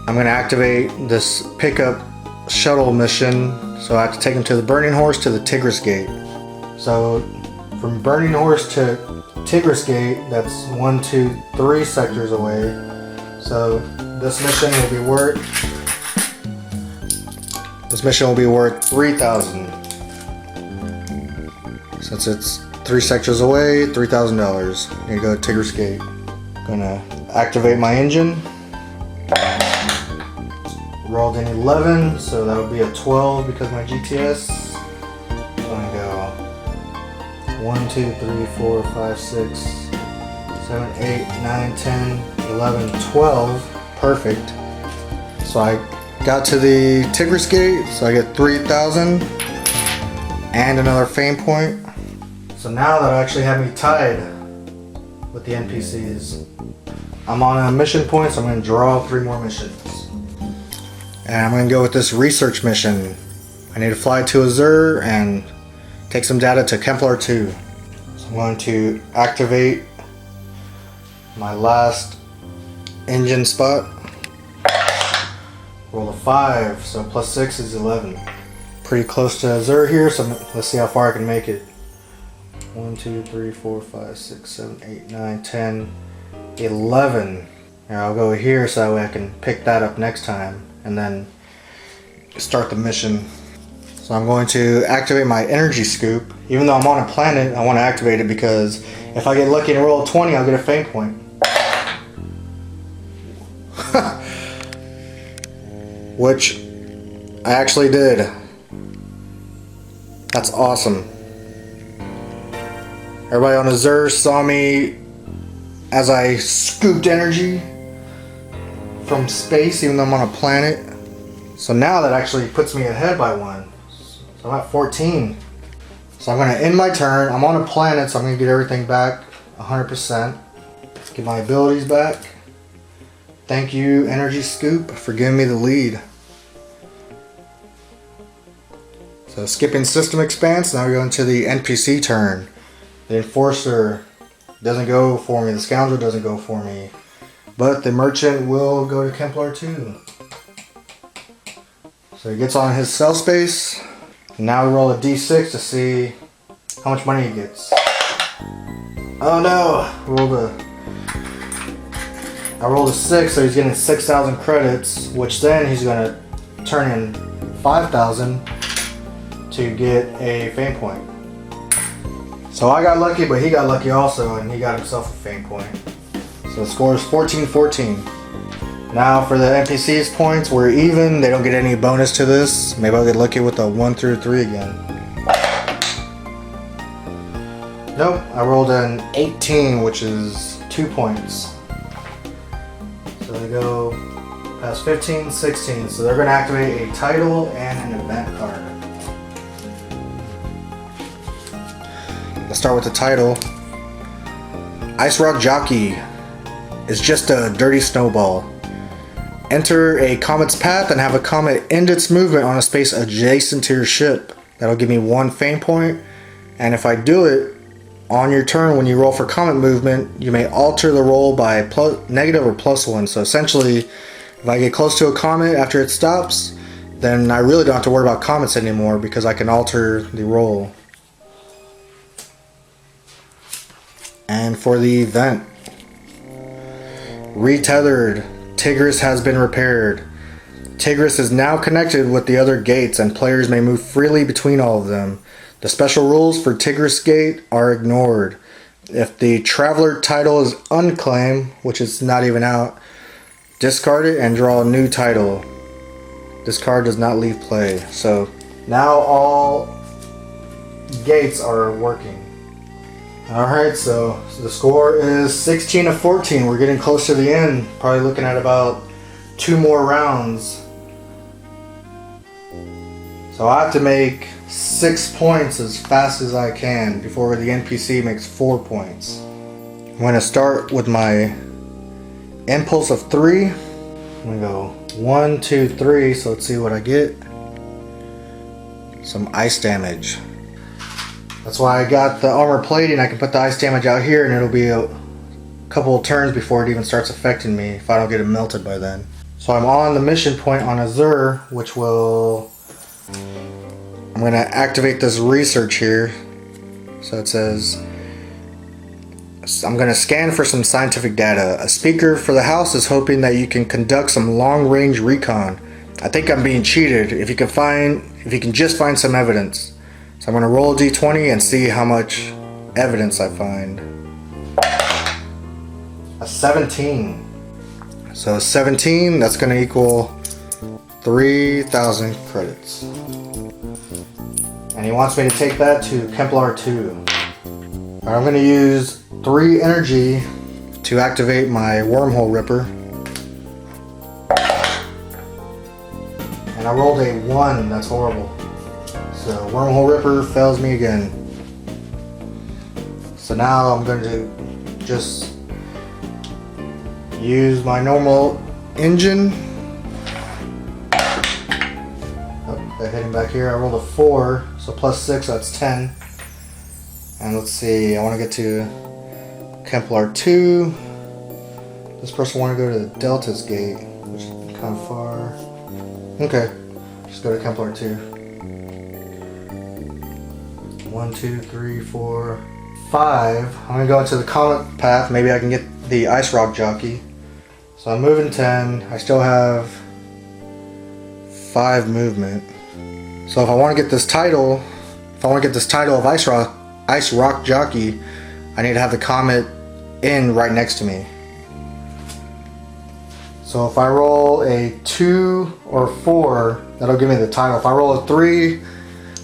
I'm going to activate this pickup shuttle mission. So I have to take him to the burning horse to the Tigris Gate. So from burning horse to Tigris Gate, that's 1, 2, 3 sectors away. So this mission will be worth 3,000. Since it's 3 sectors away, $3,000. Need to go to Tigris Gate. Gonna activate my engine. Rolled an 11, so that would be a 12 because my GTS. I'm gonna go 1, 2, 3, 4, 5, 6, 7, 8, 9, 10, 11, 12. Perfect. So I got to the Tigris Gate, so I get 3,000 and another fame point. So now that I actually have me tied with the NPCs, I'm on a mission point, so I'm going to draw 3 more missions. And I'm going to go with this research mission. I need to fly to Azure and take some data to Kemplar 2. So I'm going to activate my last engine spot. Roll a 5, so plus 6 is 11. Pretty close to Azure here, so let's see how far I can make it. 1, 2, 3, 4, 5, 6, 7, 8, 9, 10, 11. Now I'll go here so that way I can pick that up next time and then start the mission. So I'm going to activate my energy scoop. Even though I'm on a planet, I want to activate it because if I get lucky and roll a 20, I'll get a fame point. Which I actually did. That's awesome. Everybody on Azure saw me as I scooped energy from space, even though I'm on a planet. So now that actually puts me ahead by 1. So I'm at 14. So I'm going to end my turn. I'm on a planet, so I'm going to get everything back 100%. Get my abilities back. Thank you, Energy Scoop, for giving me the lead. So skipping system expanse, now we go into the NPC turn. The Enforcer doesn't go for me, the Scoundrel doesn't go for me, but the Merchant will go to Kemplar 2. So he gets on his cell space. Now we roll a d6 to see how much money he gets. Oh no! I rolled a 6, so he's getting 6,000 credits, which then he's going to turn in 5,000 to get a fame point. So I got lucky, but he got lucky also, and he got himself a fame point. So the score is 14-14. Now for the NPC's points, we're even. They don't get any bonus to this. Maybe I'll get lucky with a 1 through 3 again. Nope, I rolled an 18, which is 2 points. So they go past 15, 16. So they're going to activate a title and an event card. Let's start with the title. Ice Rock Jockey is just a dirty snowball. Enter a comet's path and have a comet end its movement on a space adjacent to your ship. That'll give me 1 fame point, and if I do it on your turn when you roll for comet movement, you may alter the roll by negative or +1. So essentially, if I get close to a comet after it stops, then I really don't have to worry about comets anymore because I can alter the roll. And for the event, Retethered. Tigris has been repaired. Tigris is now connected with the other gates and players may move freely between all of them. The special rules for Tigris Gate are ignored. If the Traveler title is unclaimed, which is not even out, discard it and draw a new title. This card does not leave play. So now all gates are working. Alright, so the score is 16 to 14. We're getting close to the end. Probably looking at about 2 more rounds. So I have to make 6 points as fast as I can before the NPC makes 4 points. I'm going to start with my impulse of 3. I'm going to go 1, 2, 3. So let's see what I get. Some ice damage. That's why I got the armor plating. I can put the ice damage out here and it'll be a couple of turns before it even starts affecting me if I don't get it melted by then. So I'm on the mission point on Azure, which will... I'm going to activate this research here. So it says... I'm going to scan for some scientific data. A speaker for the house is hoping that you can conduct some long-range recon. I think I'm being cheated if you can just find some evidence. So I'm going to roll a d20 and see how much evidence I find. A 17. So 17, that's going to equal 3,000 credits. And he wants me to take that to Kemplar 2. Alright, I'm going to use 3 energy to activate my wormhole ripper. And I rolled a 1, that's horrible. So wormhole ripper fails me again. So now I'm going to just use my normal engine. Oh, that hit him back here. I rolled a 4, so +6, that's 10. And let's see, I want to get to Kemplar 2. This person want to go to the Delta's gate, which is kind of far. Okay, just go to Kemplar 2. 1, 2, 3, 4, 5. I'm gonna go into the comet path. Maybe I can get the Ice Rock Jockey. So I'm moving 10. I still have 5 movement. So if I want to get this title, of Ice Rock Jockey, I need to have the comet in right next to me. So if I roll a 2 or 4, that'll give me the title. If I roll a 3,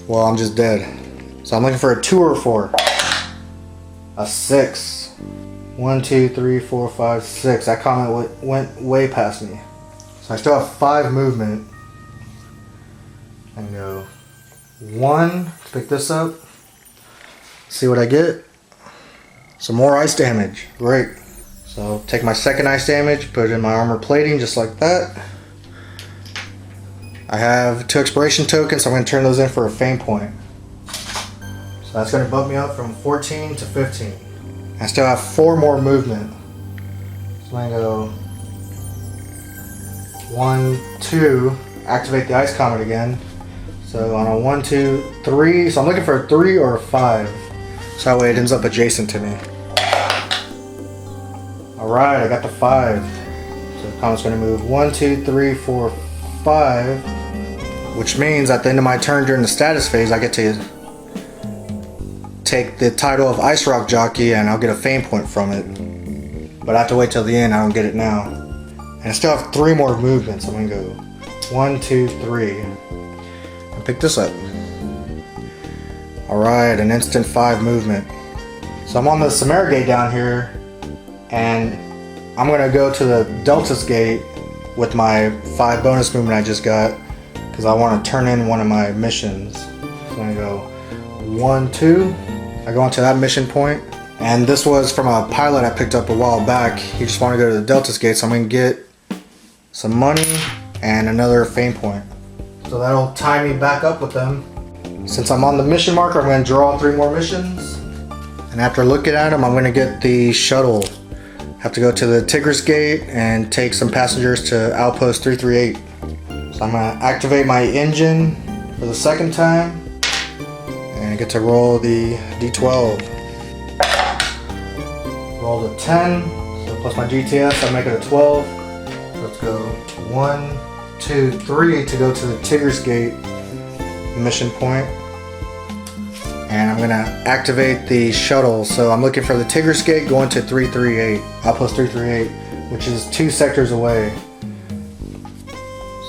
well, I'm just dead. So I'm looking for a 2 or a 4. A 6. 1, 2, 3, 4, 5, 6. That comet went way past me. So I still have 5 movement. I can go 1 to pick this up. See what I get. Some more ice damage. Great. So take my second ice damage, put it in my armor plating just like that. I have 2 expiration tokens, so I'm going to turn those in for a fame point. So that's going to bump me up from 14 to 15. I still have 4 more movement. So I'm going to go 1, 2, activate the ice comet again. So on a 1, 2, 3, so I'm looking for a 3 or a 5. So that way it ends up adjacent to me. Alright, I got the 5. So the comet's going to move 1, 2, 3, 4, 5. Which means at the end of my turn during the status phase, I get to take the title of Ice Rock Jockey and I'll get a fame point from it. But I have to wait till the end, I don't get it now. And I still have 3 more movements. I'm gonna go 1, 2, 3. And pick this up. Alright, an instant 5 movement. So I'm on the Samara gate down here, and I'm gonna go to the Deltas gate with my 5 bonus movement I just got, because I want to turn in one of my missions. So I'm gonna go 1, 2. I go into that mission point, and this was from a pilot I picked up a while back. He just wanted to go to the Deltas gate, so I'm gonna get some money and another fame point. So that'll tie me back up with them. Since I'm on the mission marker, I'm gonna draw 3 more missions. And after looking at them, I'm gonna get the shuttle. Have to go to the Tigris gate and take some passengers to Outpost 338. So I'm gonna activate my engine for the 2nd time. And I get to roll the D12. Roll the 10, so plus my GTS, I make it a 12. Let's go 1, 2, 3 to go to the Tigris gate mission point. And I'm gonna activate the shuttle. So I'm looking for the Tigris gate going to 338, Outpost 338, which is 2 sectors away.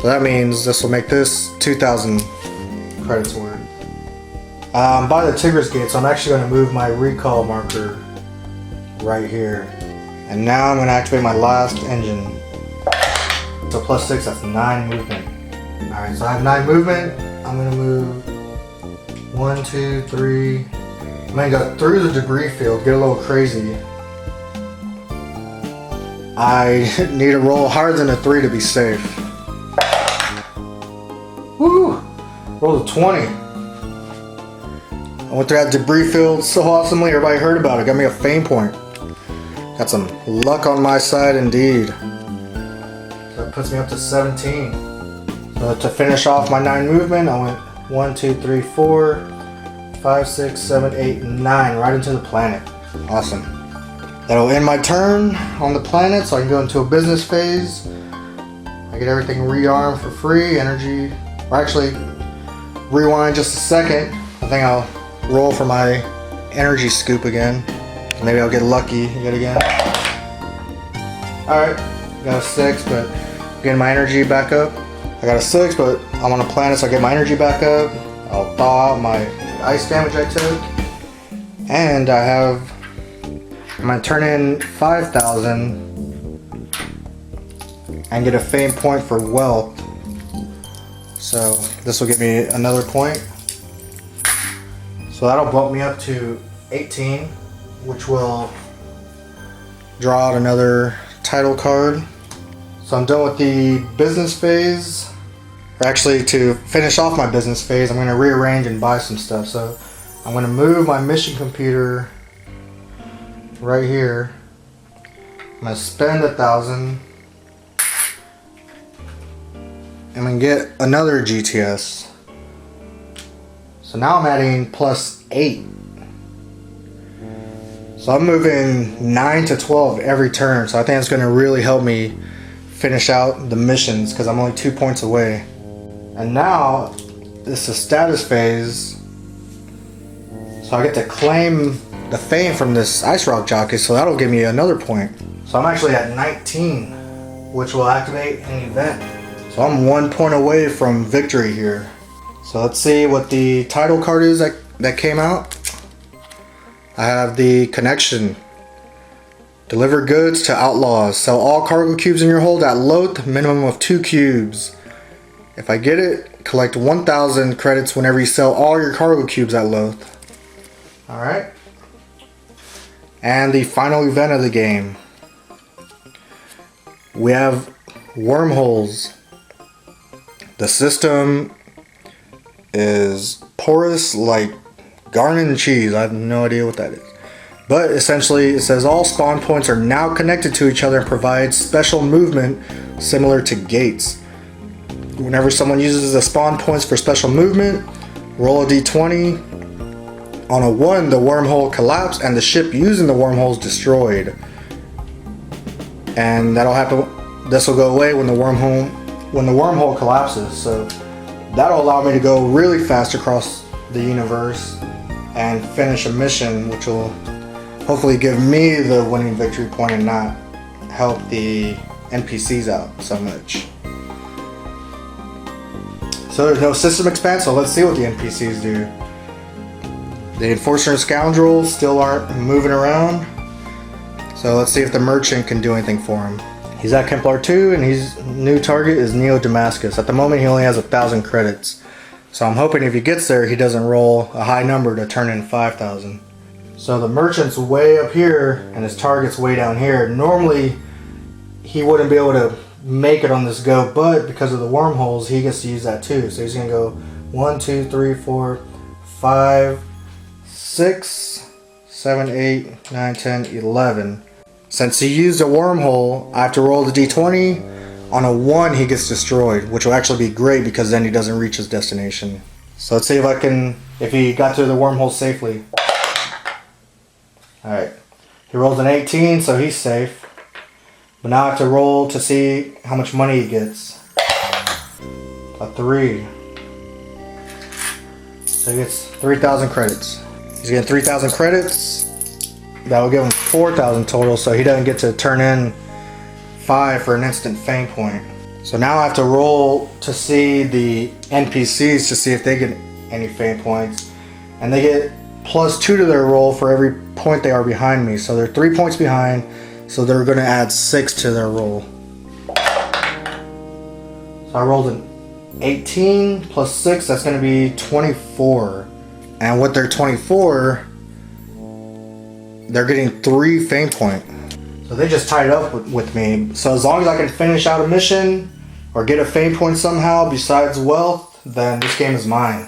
So that means this will make this 2,000 credits worth. By the Tigris gate, so I'm actually gonna move my recall marker right here. And now I'm gonna activate my last engine. So plus 6, that's 9 movement. Alright, so I have 9 movement. I'm gonna move 1, 2, 3. I'm gonna go through the debris field, get a little crazy. I need to roll higher than a 3 to be safe. Woo! Rolled a 20. I went through that debris field so awesomely, everybody heard about it. Got me a fame point. Got some luck on my side indeed. So that puts me up to 17. So to finish off my 9 movement, I went 1, 2, 3, 4, 5, 6, 7, 8, 9, right into the planet. Awesome. That'll end my turn on the planet, so I can go into a business phase. I get everything rearmed for free, energy. Or actually, rewind just a second. I think I'll roll for my energy scoop again. Maybe I'll get lucky yet again. Alright, got a 6, but getting my energy back up. I got a 6, but I'm on a planet, so I get my energy back up. I'll thaw out my ice damage I took. And I'm gonna turn in 5,000 and get a fame point for wealth. So this will give me another point. So that'll bump me up to 18, which will draw out another title card. So I'm done with the business phase. Or actually, to finish off my business phase, I'm going to rearrange and buy some stuff. So I'm going to move my mission computer right here. I'm going to spend 1,000. I'm going to get another GTS. So now I'm adding plus 8. So I'm moving 9 to 12 every turn. So I think it's going to really help me finish out the missions because I'm only 2 points away. And now this is status phase. So I get to claim the fame from this ice rock jockey. So that'll give me another point. So I'm actually at 19, which will activate an event. So I'm 1 point away from victory here. So let's see what the title card is that came out. I have the connection. Deliver goods to outlaws. Sell all cargo cubes in your hold at Loth, minimum of 2 cubes. If I get it, collect 1,000 credits whenever you sell all your cargo cubes at Loth. Alright. And the final event of the game. We have wormholes. The system is porous like garden cheese. I have no idea what that is. But essentially it says all spawn points are now connected to each other and provide special movement similar to gates. Whenever someone uses the spawn points for special movement, roll a d20. On a 1, the wormhole collapsed and the ship using the wormhole is destroyed. And that'll happen. This will go away when the wormhole collapses. So that'll allow me to go really fast across the universe and finish a mission, which will hopefully give me the winning victory point and not help the NPCs out so much. So there's no system expand, so let's see what the NPCs do. The Enforcer and Scoundrel still aren't moving around. So let's see if the Merchant can do anything for him. He's at Kemplar 2 and his new target is Neo Damascus. At the moment he only has 1,000 credits. So I'm hoping if he gets there he doesn't roll a high number to turn in 5,000. So the Merchant's way up here and his target's way down here. Normally he wouldn't be able to make it on this go, but because of the wormholes he gets to use that too. So he's gonna go 1, 2, 3, 4, 5, 6, 7, 8, 9, 10, 11. Since he used a wormhole, I have to roll the d20. On a 1 he gets destroyed, which will actually be great because then he doesn't reach his destination. So let's see if he got through the wormhole safely. Alright, he rolls an 18, so he's safe. But now I have to roll to see how much money he gets. A 3. So he gets 3,000 credits. He's getting 3,000 credits. That will give him 4,000 total, so he doesn't get to turn in 5 for an instant fame point. So now I have to roll to see the NPCs to see if they get any fame points. And they get +2 to their roll for every point they are behind me. So they're 3 points behind. So they're going to add 6 to their roll. So I rolled an 18 + 6, that's going to be 24. And with their 24, they're getting 3 fame point. So they just tied up with me. So as long as I can finish out a mission or get a fame point somehow besides wealth, then this game is mine.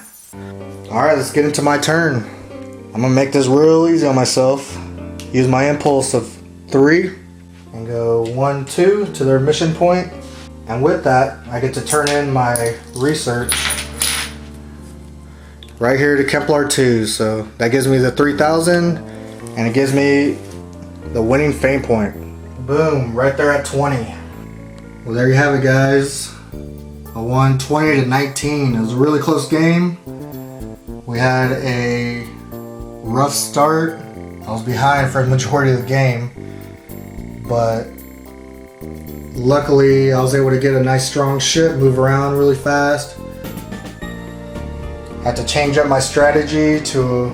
Alright, let's get into my turn. I'm going to make this real easy on myself. Use my impulse of 3 and go 1, 2 to their mission point, and with that I get to turn in my research right here to Kemplar 2. So that gives me the 3,000 and it gives me the winning fame point. Boom, right there at 20. Well, there you have it, guys. I won 20 to 19. It was a really close game. We had a rough start. I was behind for the majority of the game, but luckily I was able to get a nice strong ship, move around really fast. Had to change up my strategy to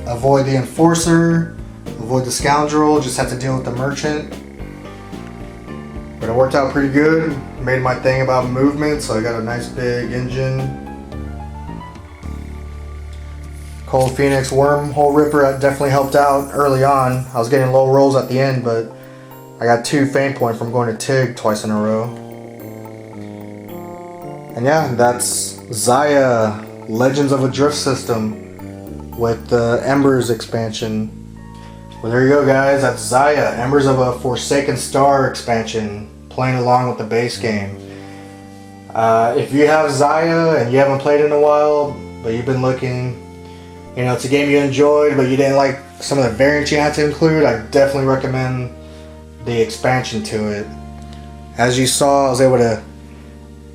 avoid the Enforcer, avoid the Scoundrel, just had to deal with the Merchant. But it worked out pretty good. Made my thing about movement, so I got a nice big engine. Cold Phoenix Wormhole Ripper definitely helped out early on. I was getting low rolls at the end, but I got 2 fame points from going to TIG twice in a row. And yeah, that's Xia Legends of a Drift System with the Embers expansion. Well, there you go, guys. That's Xia, Embers of a Forsaken Star expansion, playing along with the base game. If you have Xia and you haven't played in a while, but you've been looking, you know, it's a game you enjoyed, but you didn't like some of the variants you had to include, I definitely recommend the expansion to it. As you saw, I was able to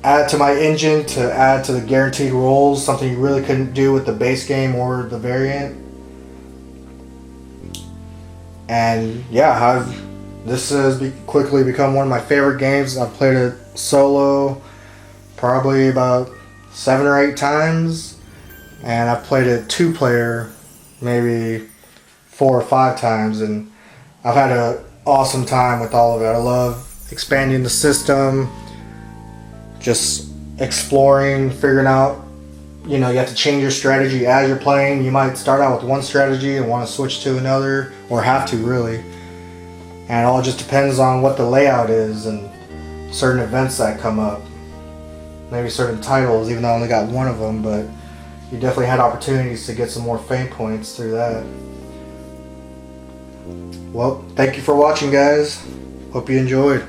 add to my engine to add to the guaranteed rolls, something you really couldn't do with the base game or the variant. And yeah, this has quickly become one of my favorite games. I've played it solo probably about 7 or 8 times, and I've played it 2-player maybe 4 or 5 times, and I've had an awesome time with all of it. I love expanding the system, just exploring, figuring out, you know, you have to change your strategy as you're playing. You might start out with one strategy and want to switch to another, or have to really. And it all just depends on what the layout is and certain events that come up. Maybe certain titles, even though I only got one of them, but you definitely had opportunities to get some more fame points through that. Well, thank you for watching, guys. Hope you enjoyed.